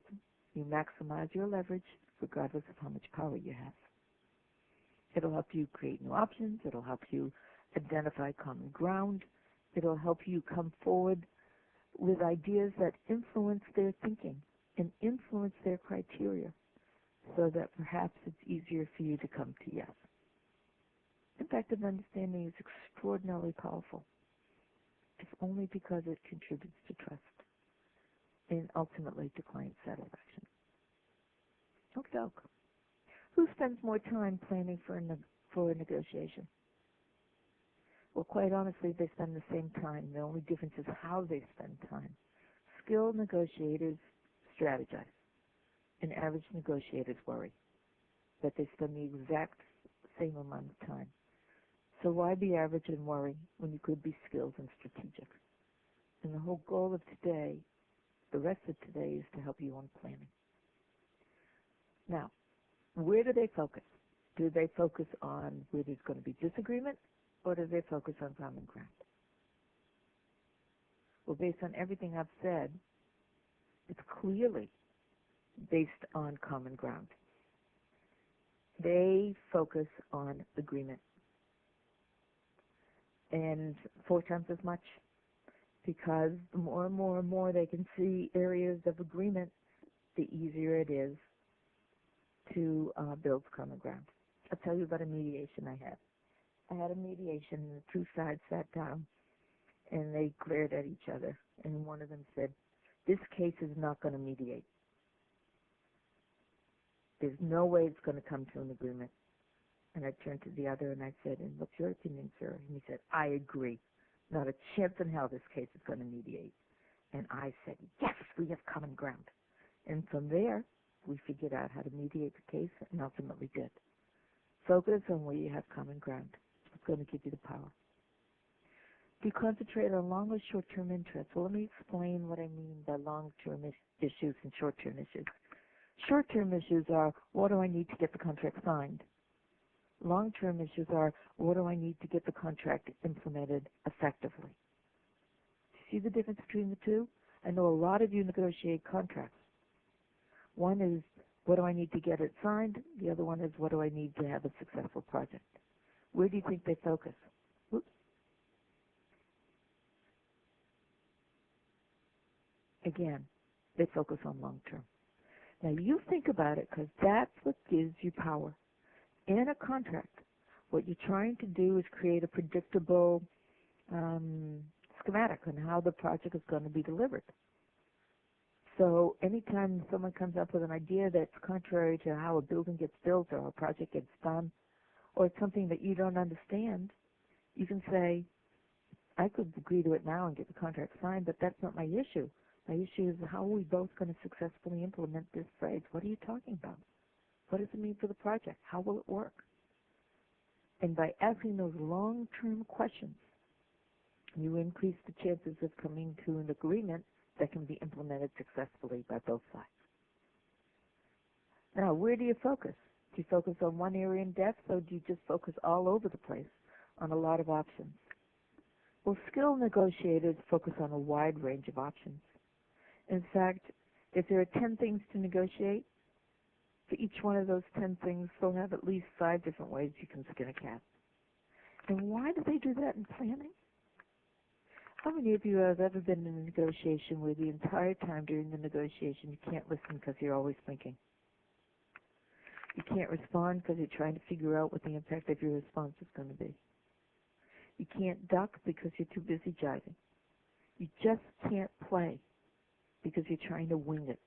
you maximize your leverage regardless of how much power you have. It'll help you create new options. It'll help you identify common ground. It'll help you come forward with ideas that influence their thinking and influence their criteria so that perhaps it's easier for you to come to yes. Impact of understanding is extraordinarily powerful, if only because it contributes to trust and ultimately to client satisfaction. Okay. Who spends more time planning for a negotiation? Well, quite honestly, they spend the same time. The only difference is how they spend time. Skilled negotiators strategize, and average negotiators worry that they spend the exact same amount of time. So why be average and worry when you could be skilled and strategic? And the whole goal of today, the rest of today, is to help you on planning. Now, where do they focus? Do they focus on where there's going to be disagreement, or do they focus on common ground? Well, based on everything I've said, it's clearly based on common ground. They focus on agreement. And 4 times as much, because the more and more and more they can see areas of agreement, the easier it is to build common ground. I'll tell you about a mediation I had. I had a mediation, and the 2 sides sat down, and they glared at each other. And one of them said, this case is not going to mediate. There's no way it's going to come to an agreement. And I turned to the other and I said, and what's your opinion, sir? And he said, I agree. Not a chance in hell this case is going to mediate. And I said, yes, we have common ground. And from there, we figured out how to mediate the case and ultimately did. Focus on where you have common ground. It's going to give you the power. Do you concentrate on long or short-term interests? Well, let me explain what I mean by long-term issues and short-term issues. Short-term issues are, what do I need to get the contract signed? Long-term issues are, what do I need to get the contract implemented effectively? See the difference between the two? I know a lot of you negotiate contracts. One is, what do I need to get it signed? The other one is, what do I need to have a successful project? Where do you think they focus? Oops. Again, they focus on long-term. Now, you think about it, because that's what gives you power. In a contract, what you're trying to do is create a predictable schematic on how the project is going to be delivered. So anytime someone comes up with an idea that's contrary to how a building gets built or a project gets done, or it's something that you don't understand, you can say, I could agree to it now and get the contract signed, but that's not my issue. My issue is how are we both going to successfully implement this phrase? What are you talking about? What does it mean for the project? How will it work? And by asking those long-term questions, you increase the chances of coming to an agreement that can be implemented successfully by both sides. Now, where do you focus? Do you focus on one area in depth, or do you just focus all over the place on a lot of options? Well, skilled negotiators focus on a wide range of options. In fact, if there are 10 things to negotiate, for each one of those 10 things, they'll have at least 5 different ways you can skin a cat. And why do they do that in planning? How many of you have ever been in a negotiation where the entire time during the negotiation you can't listen because you're always thinking? You can't respond because you're trying to figure out what the impact of your response is going to be. You can't duck because you're too busy jiving. You just can't play because you're trying to wing it.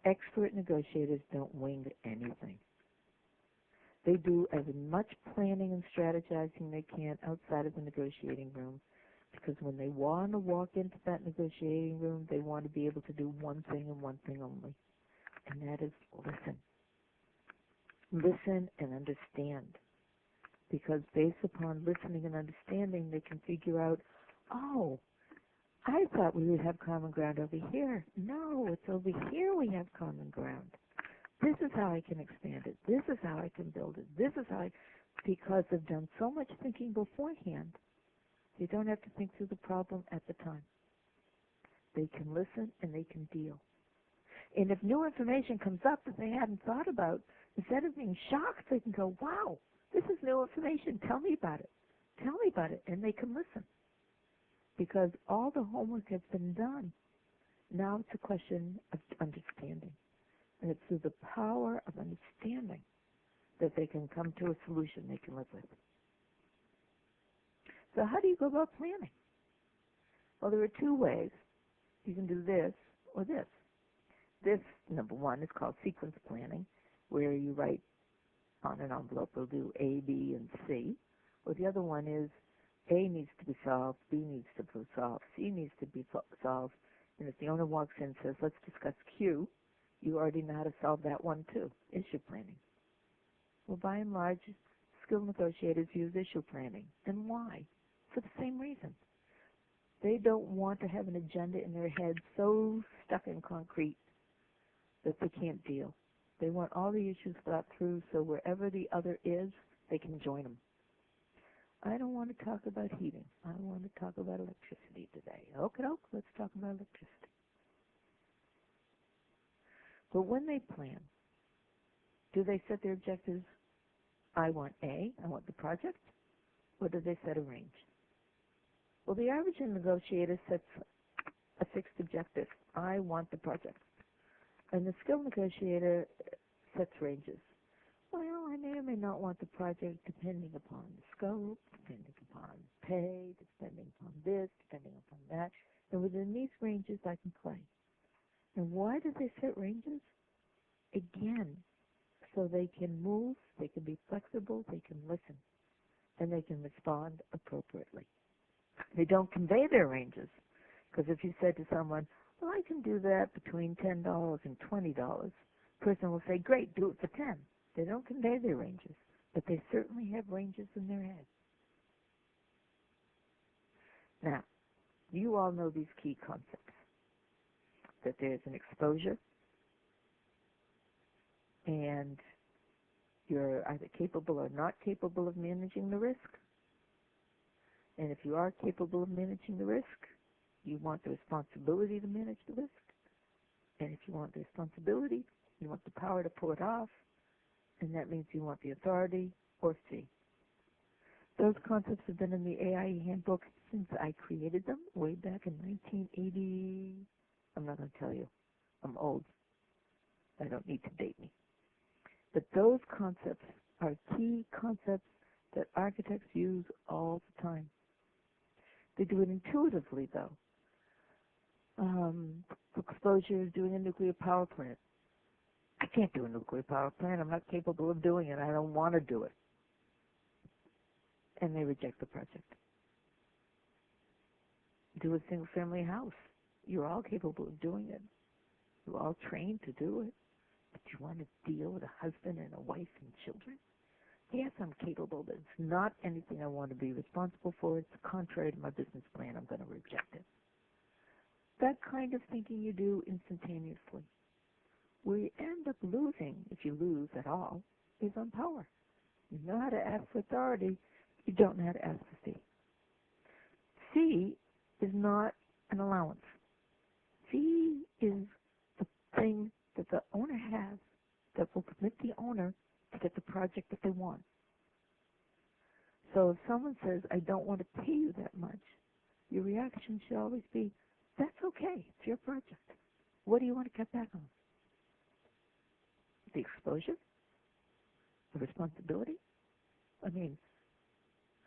Expert negotiators don't wing anything. They do as much planning and strategizing they can outside of the negotiating room, because when they want to walk into that negotiating room, they want to be able to do one thing and one thing only, and that is listen. Listen and understand, because based upon listening and understanding, they can figure out, oh, I thought we would have common ground over here. No, it's over here we have common ground. This is how I can expand it. This is how I can build it. This is how because they've done so much thinking beforehand, they don't have to think through the problem at the time. They can listen and they can deal. And if new information comes up that they hadn't thought about, instead of being shocked, they can go, wow, this is new information. Tell me about it. Tell me about it. And they can listen, because all the homework has been done. Now it's a question of understanding. And it's through the power of understanding that they can come to a solution they can live with. So how do you go about planning? Well, there are 2 ways. You can do this or this. This, number 1, is called sequence planning, where you write on an envelope, we'll do A, B, and C. Or the other one is A needs to be solved, B needs to be solved, C needs to be solved. And if the owner walks in and says, let's discuss Q, you already know how to solve that one too, issue planning. Well, by and large, skilled negotiators use issue planning. And why? For the same reason. They don't want to have an agenda in their head so stuck in concrete that they can't deal. They want all the issues thought through, so wherever the other is, they can join them. I don't want to talk about heating. I don't want to talk about electricity today. Okay, let's talk about electricity. But when they plan, do they set their objectives? I want A, I want the project, or do they set a range? Well, the average negotiator sets a fixed objective. I want the project. And the skilled negotiator sets ranges. Well, I may or may not want the project depending upon the scope, depending upon pay, depending upon this, depending upon that. And within these ranges, I can play. And why do they set ranges? Again, so they can move, they can be flexible, they can listen, and they can respond appropriately. They don't convey their ranges, because if you said to someone, well, I can do that between $10 and $20, the person will say, great, do it for 10. They don't convey their ranges, but they certainly have ranges in their head. Now, you all know these key concepts, that there's an exposure, and you're either capable or not capable of managing the risk. And if you are capable of managing the risk, you want the responsibility to manage the risk. And if you want the responsibility, you want the power to pull it off, and that means you want the authority or C. Those concepts have been in the AIE handbook since I created them way back in 1980. I'm not going to tell you. I'm old. I don't need to date me. But those concepts are key concepts that architects use all the time. They do it intuitively, though. Exposure is doing a nuclear power plant. I can't do a nuclear power plant. I'm not capable of doing it. I don't want to do it. and they reject the project. Do a single-family house. You're all capable of doing it. You're all trained to do it. But you want to deal with a husband and a wife and children? Yes, I'm capable, but it's not anything I want to be responsible for. It's contrary to my business plan. I'm going to reject it. That kind of thinking you do instantaneously. Where you end up losing, if you lose at all, is on power. You know how to ask for authority. You don't know how to ask for C. C is not an allowance. C is the thing that the owner has that will permit the owner to get the project that they want. So if someone says, I don't want to pay you that much, your reaction should always be, that's okay. It's your project. What do you want to cut back on? The exposure? The responsibility? I mean,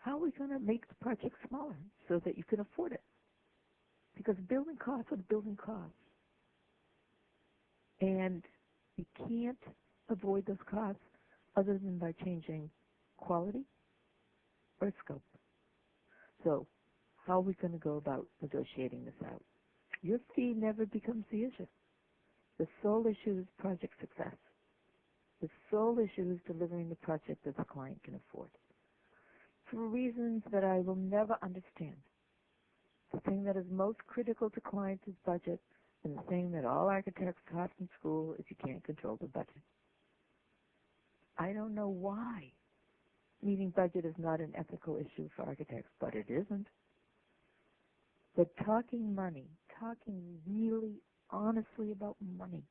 how are we going to make the project smaller so that you can afford it? Because building costs are the building costs. And you can't avoid those costs other than by changing quality or scope. So how are we going to go about negotiating this out? Your fee never becomes the issue. The sole issue is project success. The sole issue is delivering the project that the client can afford. For reasons that I will never understand, the thing that is most critical to clients is budget, and the thing that all architects taught in school is you can't control the budget. I don't know why meeting budget is not an ethical issue for architects, but it isn't. But talking money, talking really honestly about money,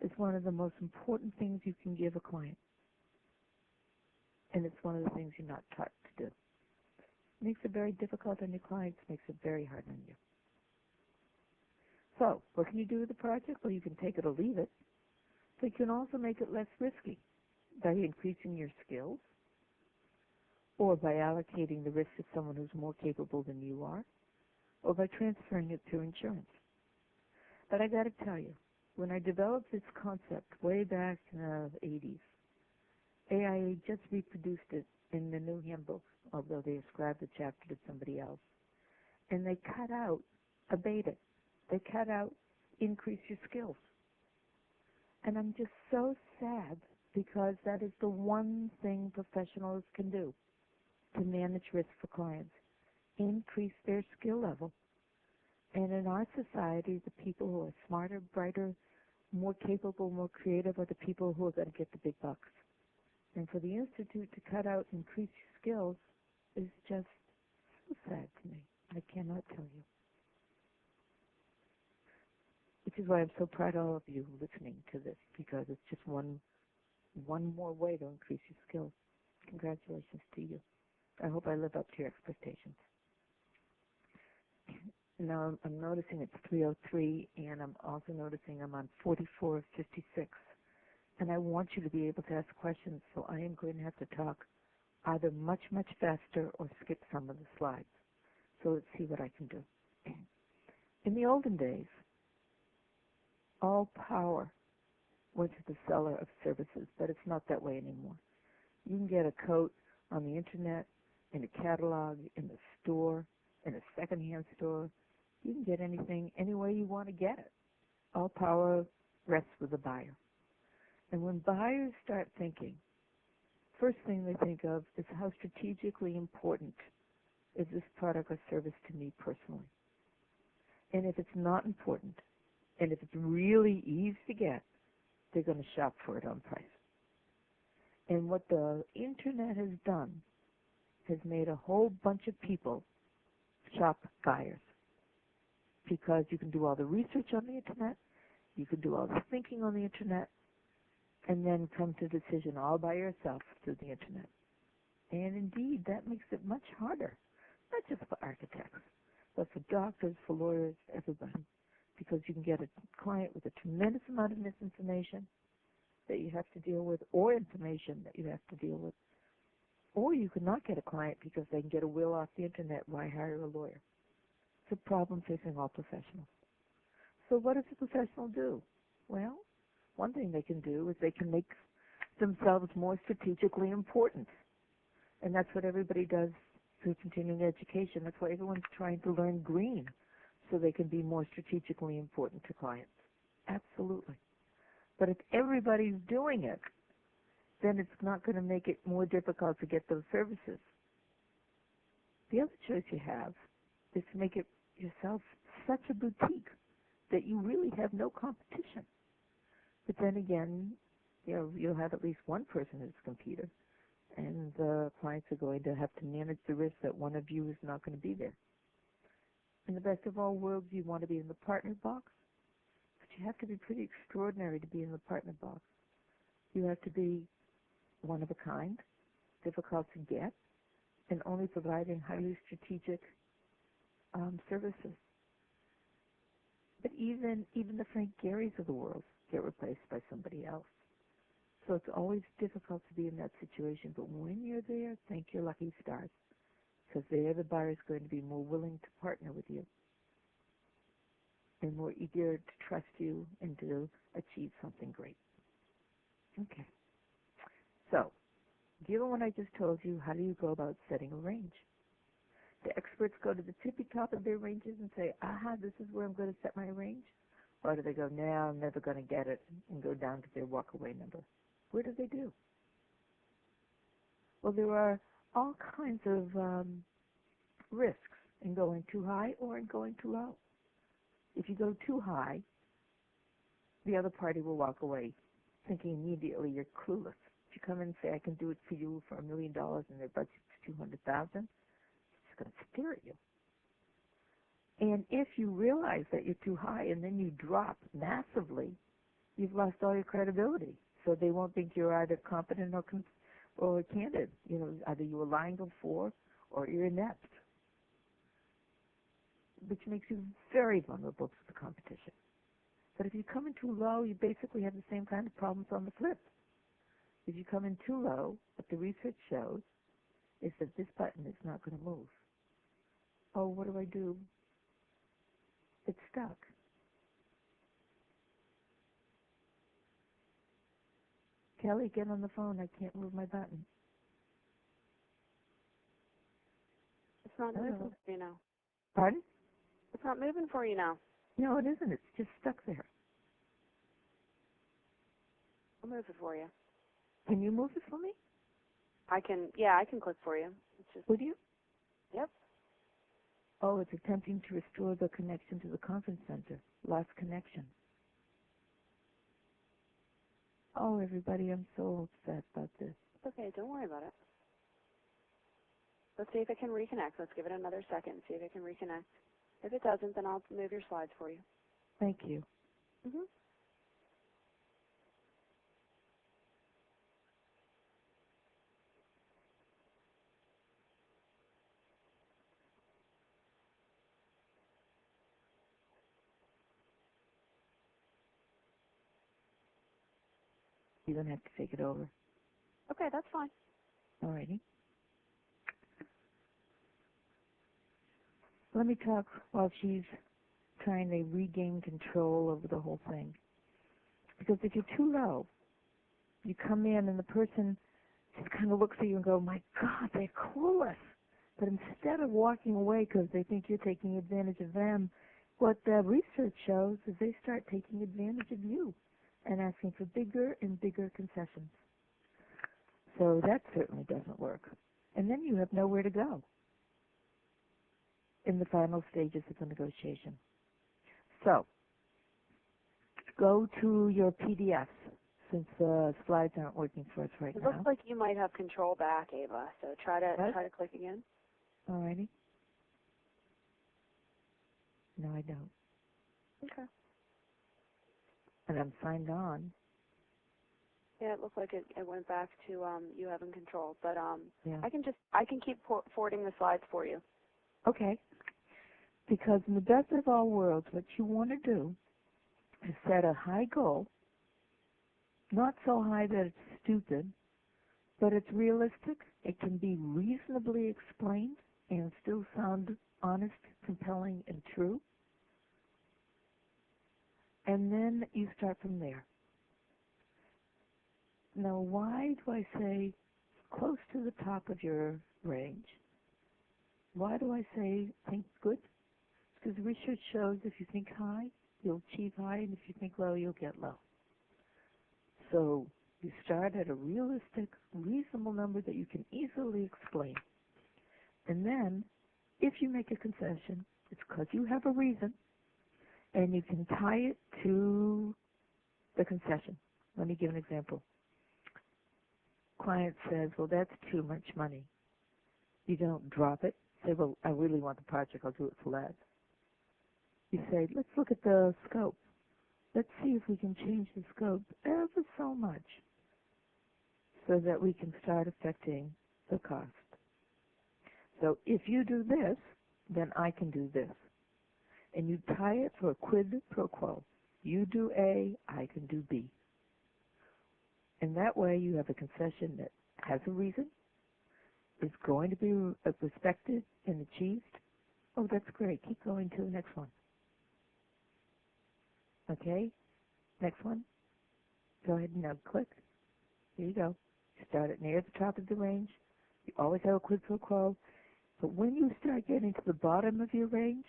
is one of the most important things you can give a client. And it's one of the things you're not taught to do. It makes it very difficult on your clients, makes it very hard on you. So, what can you do with the project? Well, you can take it or leave it. But you can also make it less risky by increasing your skills or by allocating the risk to someone who's more capable than you are, or by transferring it to insurance. But I got to tell you, when I developed this concept way back in the 80s, AIA just reproduced it in the new handbook, although they ascribed the chapter to somebody else. And they cut out abate it. They cut out increase your skills. And I'm just so sad because that is the one thing professionals can do to manage risk for clients, increase their skill level. And in our society, the people who are smarter, brighter, more capable, more creative are the people who are going to get the big bucks. And for the Institute to cut out increase your skills is just so sad to me. I cannot tell you. Which is why I'm so proud of all of you listening to this, because it's just one more way to increase your skills. Congratulations to you. I hope I live up to your expectations. Now I'm noticing it's 3:03, and I'm also noticing I'm on 44 of 56. And I want you to be able to ask questions, so I am going to have to talk either much, much faster or skip some of the slides. So let's see what I can do. In the olden days, all power went to the seller of services, but it's not that way anymore. You can get a coat on the internet, in a catalog, in the store, in a secondhand store. You can get anything any way you want to get it. All power rests with the buyer. And when buyers start thinking, first thing they think of is how strategically important is this product or service to me personally. And if it's not important, and if it's really easy to get, they're going to shop for it on price. And what the internet has done has made a whole bunch of people shop buyers, because you can do all the research on the internet, you can do all the thinking on the internet, and then come to a decision all by yourself through the internet. And indeed, that makes it much harder, not just for architects, but for doctors, for lawyers, everybody, because you can get a client with a tremendous amount of misinformation that you have to deal with, or information that you have to deal with. Or you could not get a client because they can get a will off the internet. Why hire a lawyer? It's a problem facing all professionals. So what does a professional do? Well, one thing they can do is they can make themselves more strategically important. And that's what everybody does through continuing education. That's why everyone's trying to learn green so they can be more strategically important to clients. Absolutely. But if everybody's doing it, then it's not going to make it more difficult to get those services. The other choice you have is to make it yourself such a boutique that you really have no competition. But then again, you'll have at least one person who's a computer, and the clients are going to have to manage the risk that one of you is not going to be there. In the best of all worlds, you want to be in the partner box, but you have to be pretty extraordinary to be in the partner box. You have to be one of a kind, difficult to get, and only providing highly strategic services. But even the Frank Garys of the world get replaced by somebody else. So it's always difficult to be in that situation. But when you're there, thank your lucky stars, because there the buyer is going to be more willing to partner with you and more eager to trust you and to achieve something great. Okay. So, given what I just told you, how do you go about setting a range? The experts go to the tippy top of their ranges and say, aha, this is where I'm going to set my range? Or do they go, no, I'm never going to get it, and go down to their walk-away number? What do? Well, there are all kinds of risks in going too high or in going too low. If you go too high, the other party will walk away thinking immediately you're clueless. If you come in and say, I can do it for you for $1 million and their budget's $200,000, it's going to stare at you. And if you realize that you're too high and then you drop massively, you've lost all your credibility. So they won't think you're either competent or candid. Either you were lying before or you're inept, which makes you very vulnerable to the competition. But if you come in too low, you basically have the same kind of problems on the flip. If you come in too low, what the research shows is that this button is not going to move. Oh, what do I do? It's stuck. Kelly, get on the phone. I can't move my button. It's not moving for you now. Pardon? It's not moving for you now. No, it isn't. It's just stuck there. I'll move it for you. Can you move it for me? I can click for you. It's just, Would you? Yep. Oh, it's attempting to restore the connection to the conference center. Lost connection. Oh, everybody, I'm so upset about this. It's okay. Don't worry about it. Let's see if it can reconnect. Let's give it another second and see if it can reconnect. If it doesn't, then I'll move your slides for you. Thank you. Mm-hmm. You don't have to take it over. Okay, that's fine. All righty. Let me talk while she's trying to regain control over the whole thing. Because if you're too low, you come in and the person just kind of looks at you and go, my God, they're clueless. But instead of walking away because they think you're taking advantage of them, what the research shows is they start taking advantage of you and asking for bigger and bigger concessions. So that certainly doesn't work. And then you have nowhere to go in the final stages of the negotiation. So go to your PDFs, since the slides aren't working for us right now. It looks like you might have control back, Ava. So try to click again. All righty. No, I don't. Okay. And I'm signed on. Yeah, it looked like it went back to you having control. But Yeah. I can keep forwarding the slides for you. Okay. Because in the best of all worlds, what you want to do is set a high goal, not so high that it's stupid, but it's realistic. It can be reasonably explained and still sound honest, compelling, and true. And then you start from there. Now, why do I say close to the top of your range. Why do I say think good? Because research shows if you think high, you'll achieve high, and if you think low, you'll get low. So you start at a realistic, reasonable number that you can easily explain. And then, if you make a concession, it's because you have a reason, and you can tie it to the concession. Let me give an example. Client says, well, that's too much money. You don't drop it. Say, well, I really want the project. I'll do it for less. You say, let's look at the scope. Let's see if we can change the scope ever so much so that we can start affecting the cost. So if you do this, then I can do this. And you tie it for a quid pro quo. You do A, I can do B. And that way you have a concession that has a reason, is going to be respected and achieved. Oh, that's great. Keep going to the next one. Okay? Next one. Go ahead and now click. Here you go. Start it near the top of the range. You always have a quid pro quo. But when you start getting to the bottom of your range,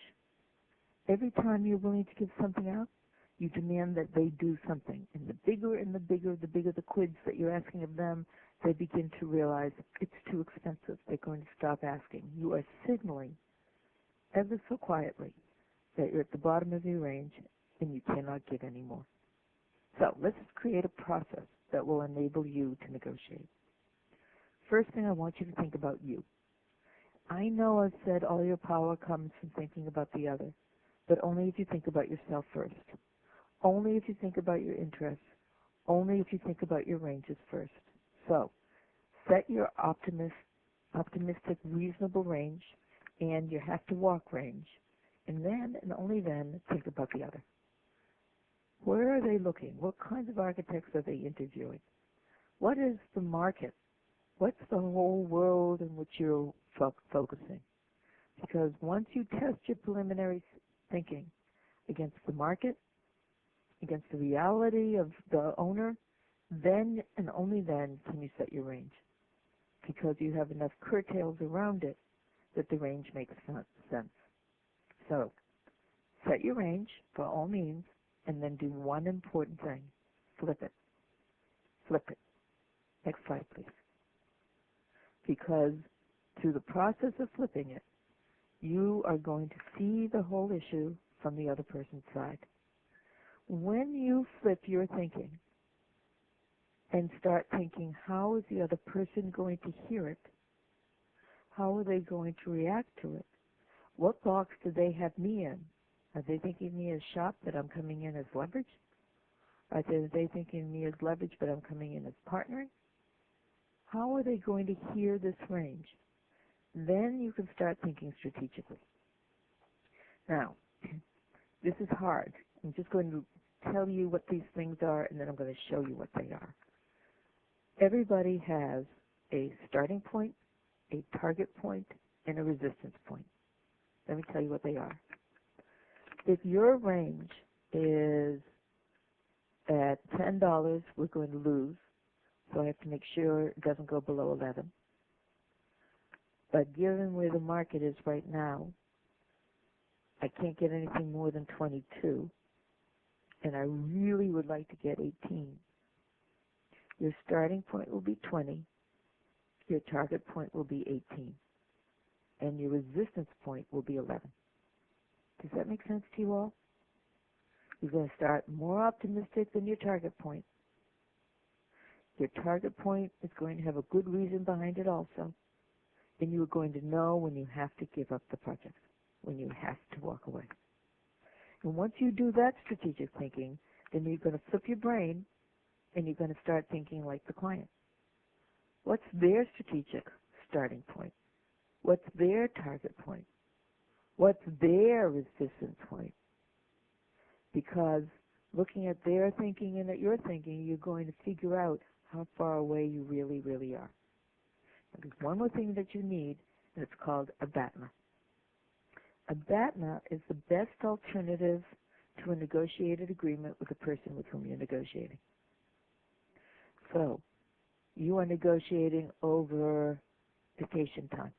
every time you're willing to give something out, you demand that they do something. And the bigger the quids that you're asking of them, they begin to realize it's too expensive. They're going to stop asking. You are signaling ever so quietly that you're at the bottom of your range and you cannot give any more. So let's create a process that will enable you to negotiate. First thing, I want you to think about you. I know I've said all your power comes from thinking about the other, but only if you think about yourself first. Only if you think about your interests. Only if you think about your ranges first. So, set your optimistic, reasonable range and your have-to-walk range, and then, and only then, think about the other. Where are they looking? What kinds of architects are they interviewing? What is the market? What's the whole world in which you're focusing? Because once you test your preliminary thinking against the market, against the reality of the owner, then and only then can you set your range. Because you have enough curtails around it that the range makes sense. So, set your range by all means, and then do one important thing. Flip it. Flip it. Next slide, please. Because through the process of flipping it, you are going to see the whole issue from the other person's side. When you flip your thinking and start thinking, how is the other person going to hear it? How are they going to react to it? What box do they have me in? Are they thinking me as shop, that I'm coming in as leverage? Are they thinking me as leverage, but I'm coming in as partnering? How are they going to hear this range? Then you can start thinking strategically. Now, this is hard. I'm just going to tell you what these things are, and then I'm going to show you what they are. Everybody has a starting point, a target point, and a resistance point. Let me tell you what they are. If your range is at $10, we're going to lose, so I have to make sure it doesn't go below 11. But given where the market is right now, I can't get anything more than 22, and I really would like to get 18. Your starting point will be 20, your target point will be 18, and your resistance point will be 11. Does that make sense to you all? You're going to start more optimistic than your target point. Your target point is going to have a good reason behind it also. And you're going to know when you have to give up the project, when you have to walk away. And once you do that strategic thinking, then you're going to flip your brain and you're going to start thinking like the client. What's their strategic starting point? What's their target point? What's their resistance point? Because looking at their thinking and at your thinking, you're going to figure out how far away you really, really are. And there's one more thing that you need, and it's called a BATNA. A BATNA is the best alternative to a negotiated agreement with the person with whom you're negotiating. So, You are negotiating over vacation time.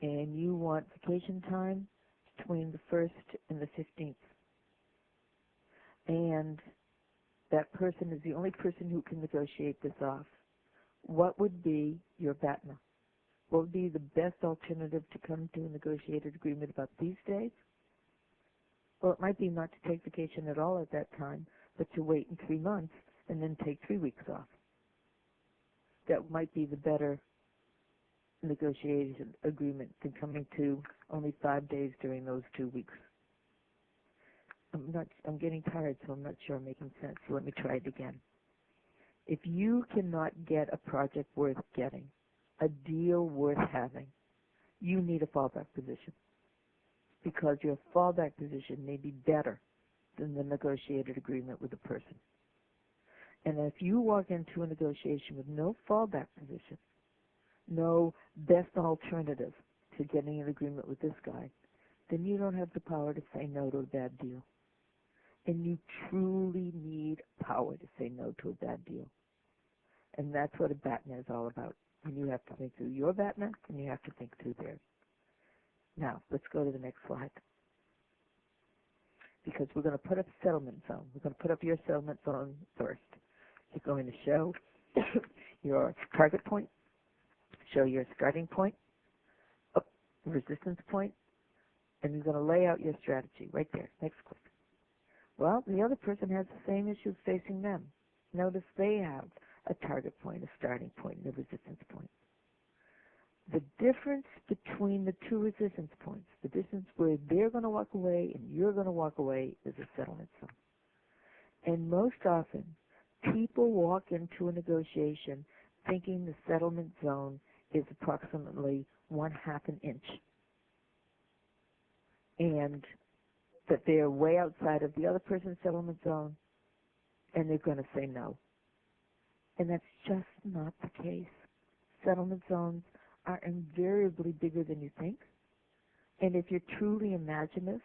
And you want vacation time between the 1st and the 15th. And that person is the only person who can negotiate this off. What would be your BATNA? What would be the best alternative to come to a negotiated agreement about these days? Well, it might be not to take vacation at all at that time, but to wait in 3 months and then take 3 weeks off. That might be the better negotiation agreement than coming to only 5 days during those 2 weeks. I'm getting tired, so I'm not sure I'm making sense. So let me try it again. If you cannot get a project worth getting, a deal worth having, you need a fallback position, because your fallback position may be better than the negotiated agreement with the person. And if you walk into a negotiation with no fallback position, no best alternative to getting an agreement with this guy, then you don't have the power to say no to a bad deal. And you truly need power to say no to a bad deal. And that's what a BATNA is all about. And you have to think through your BATNA, and you have to think through theirs. Now, let's go to the next slide. Because we're going to put up a settlement zone. We're going to put up your settlement zone first. You're going to show your target point, show your starting point, resistance point, and you're going to lay out your strategy right there. Next click. Well, the other person has the same issues facing them. Notice they have a target point, a starting point, and a resistance point. The difference between the two resistance points, the distance where they're going to walk away and you're going to walk away, is a settlement zone. And most often, people walk into a negotiation thinking the settlement zone is approximately 1/2 an inch, and that they're way outside of the other person's settlement zone, and they're going to say no. And that's just not the case. Settlement zones are invariably bigger than you think. And if you're truly imaginative,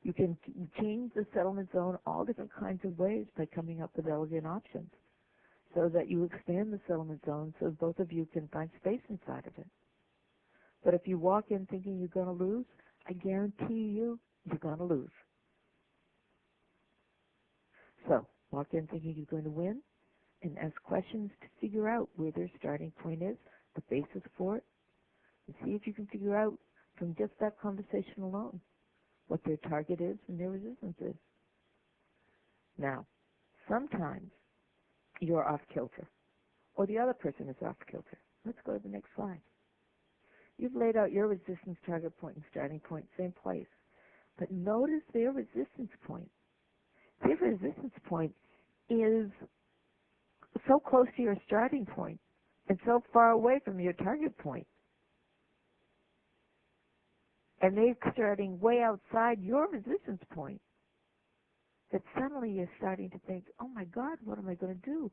you can change the settlement zone all different kinds of ways by coming up with elegant options, so that you expand the settlement zone so both of you can find space inside of it. But if you walk in thinking you're going to lose, I guarantee you're going to lose. So walk in thinking you're going to win, and ask questions to figure out where their starting point is, the basis for it, and see if you can figure out from just that conversation alone what their target is and their resistance is. Now, sometimes you're off kilter, or the other person is off kilter. Let's go to the next slide. You've laid out your resistance target point and starting point, same place. But notice their resistance point. Their resistance point is so close to your starting point and so far away from your target point. And they're starting way outside your resistance point, that suddenly you're starting to think, oh my God, what am I going to do?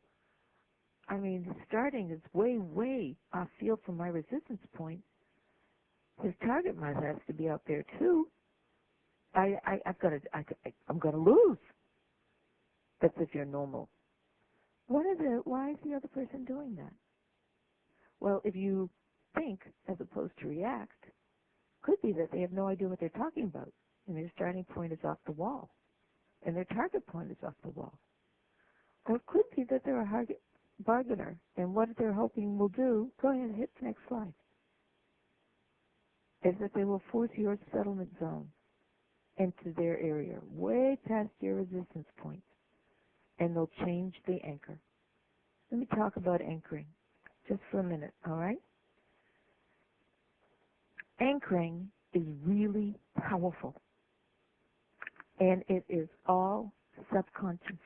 I mean, the starting is way, way off field from my resistance point. His target might have to be out there too. I'm going to lose. That's if you're normal. Why is the other person doing that? Well, if you think as opposed to react, could be that they have no idea what they're talking about, and their starting point is off the wall, and their target point is off the wall. Or it could be that they're a bargainer, and what they're hoping will do, go ahead and hit the next slide, is that they will force your settlement zone into their area, way past your resistance point, and they'll change the anchor. Let me talk about anchoring just for a minute, all right? Anchoring is really powerful, and it is all subconscious.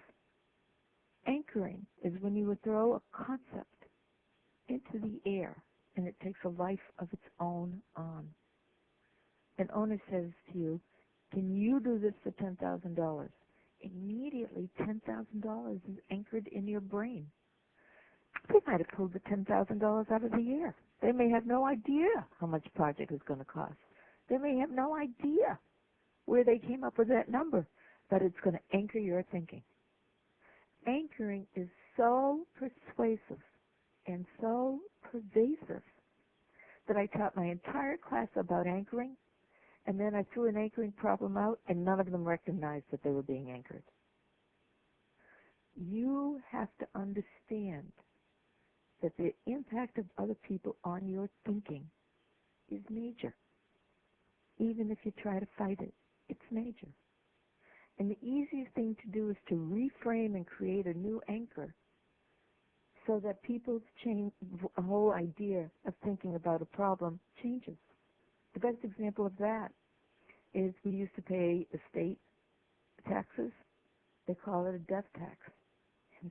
Anchoring is when you would throw a concept into the air, and it takes a life of its own on. An owner says to you, can you do this for $10,000? Immediately, $10,000 is anchored in your brain. They might have pulled the $10,000 out of the air. They may have no idea how much the project is going to cost. They may have no idea where they came up with that number, but it's going to anchor your thinking. Anchoring is so persuasive and so pervasive that I taught my entire class about anchoring, and then I threw an anchoring problem out, and none of them recognized that they were being anchored. You have to understand that the impact of other people on your thinking is major. Even if you try to fight it, it's major. And the easiest thing to do is to reframe and create a new anchor so that people's whole idea of thinking about a problem changes. The best example of that is we used to pay estate taxes. They call it a death tax. And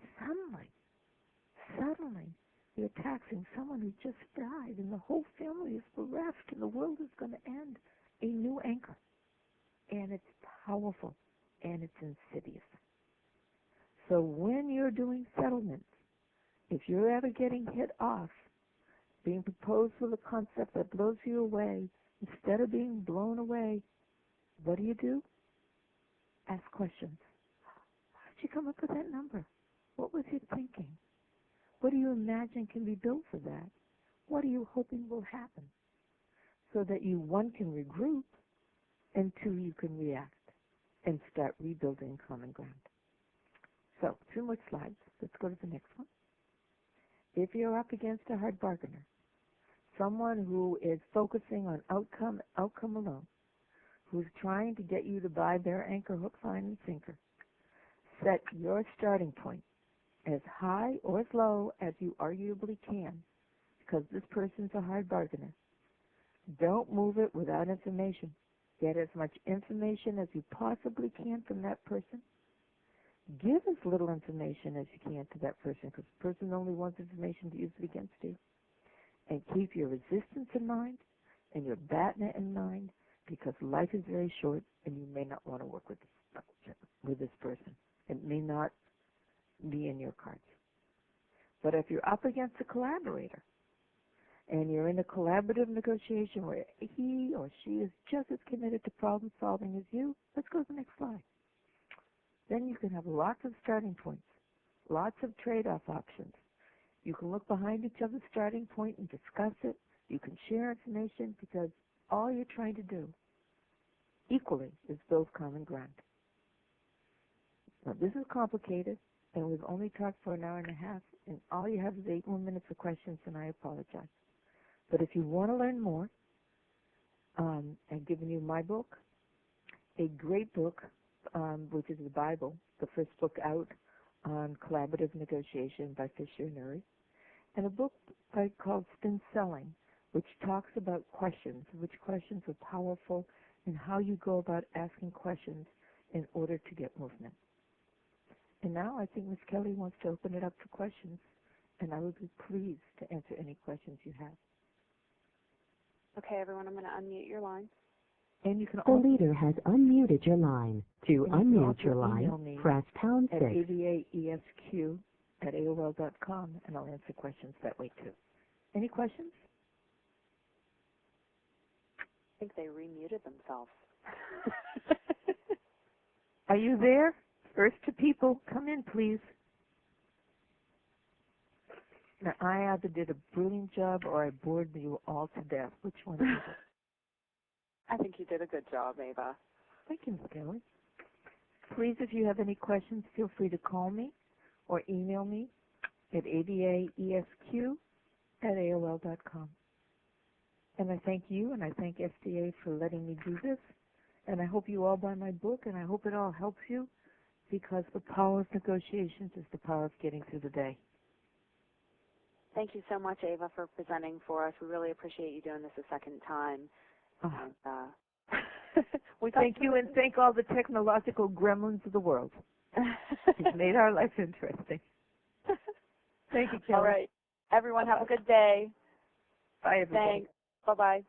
suddenly, you're taxing someone who just died, and the whole family is bereft, and the world is going to end. A new anchor. And it's powerful, and it's insidious. So when you're doing settlements, if you're ever getting hit off, being proposed with a concept that blows you away, instead of being blown away, what do? Ask questions. How did you come up with that number? What was you thinking? What do you imagine can be built for that? What are you hoping will happen? So that you, one, can regroup, and two, you can react and start rebuilding common ground. So, 2 more slides. Let's go to the next one. If you're up against a hard bargainer, someone who is focusing on outcome alone, who's trying to get you to buy their anchor, hook, line, and sinker, set your starting point as high or as low as you arguably can, because this person's a hard bargainer. Don't move it without information. Get as much information as you possibly can from that person. Give as little information as you can to that person, because the person only wants information to use it against you. And keep your resistance in mind and your batnet in mind, because life is very short, and you may not want to work with this person. It may not be in your cards. But if you're up against a collaborator, and you're in a collaborative negotiation where he or she is just as committed to problem solving as you, let's go to the next slide. Then you can have lots of starting points, lots of trade-off options. You can look behind each other's starting point and discuss it. You can share information, because all you're trying to do equally is build common ground. Now, this is complicated, and we've only talked for an hour and a half, and all you have is 8 more minutes for questions, and I apologize. But if you want to learn more, I've given you my book, a great book, which is the Bible, the first book out on collaborative negotiation by Fisher and Uri, and a book called Spin Selling, which talks about questions, which questions are powerful, and how you go about asking questions in order to get movement. And now I think Ms. Kelly wants to open it up for questions, and I would be pleased to answer any questions you have. Okay, everyone, I'm going to unmute your line. And you can The also, leader has unmuted your line. To unmute your line, press pound at 6. avaesq@aol.com, and I'll answer questions that way too. Any questions? I think they remuted themselves. Are you there? First to people, come in, please. Now, I either did a brilliant job or I bored you all to death. Which one is it? I think you did a good job, Ava. Thank you, Ms. Kelly. Please, if you have any questions, feel free to call me or email me at avaesq@aol.com. And I thank you, and I thank FDA for letting me do this. And I hope you all buy my book, and I hope it all helps you, because the power of negotiations is the power of getting through the day. Thank you so much, Ava, for presenting for us. We really appreciate you doing this a second time. And, we thank you, and thank all the technological gremlins of the world. You've made our life interesting. Thank you, Kelly. All right. Everyone, have a good day. Bye, everybody. Thanks. Bye-bye.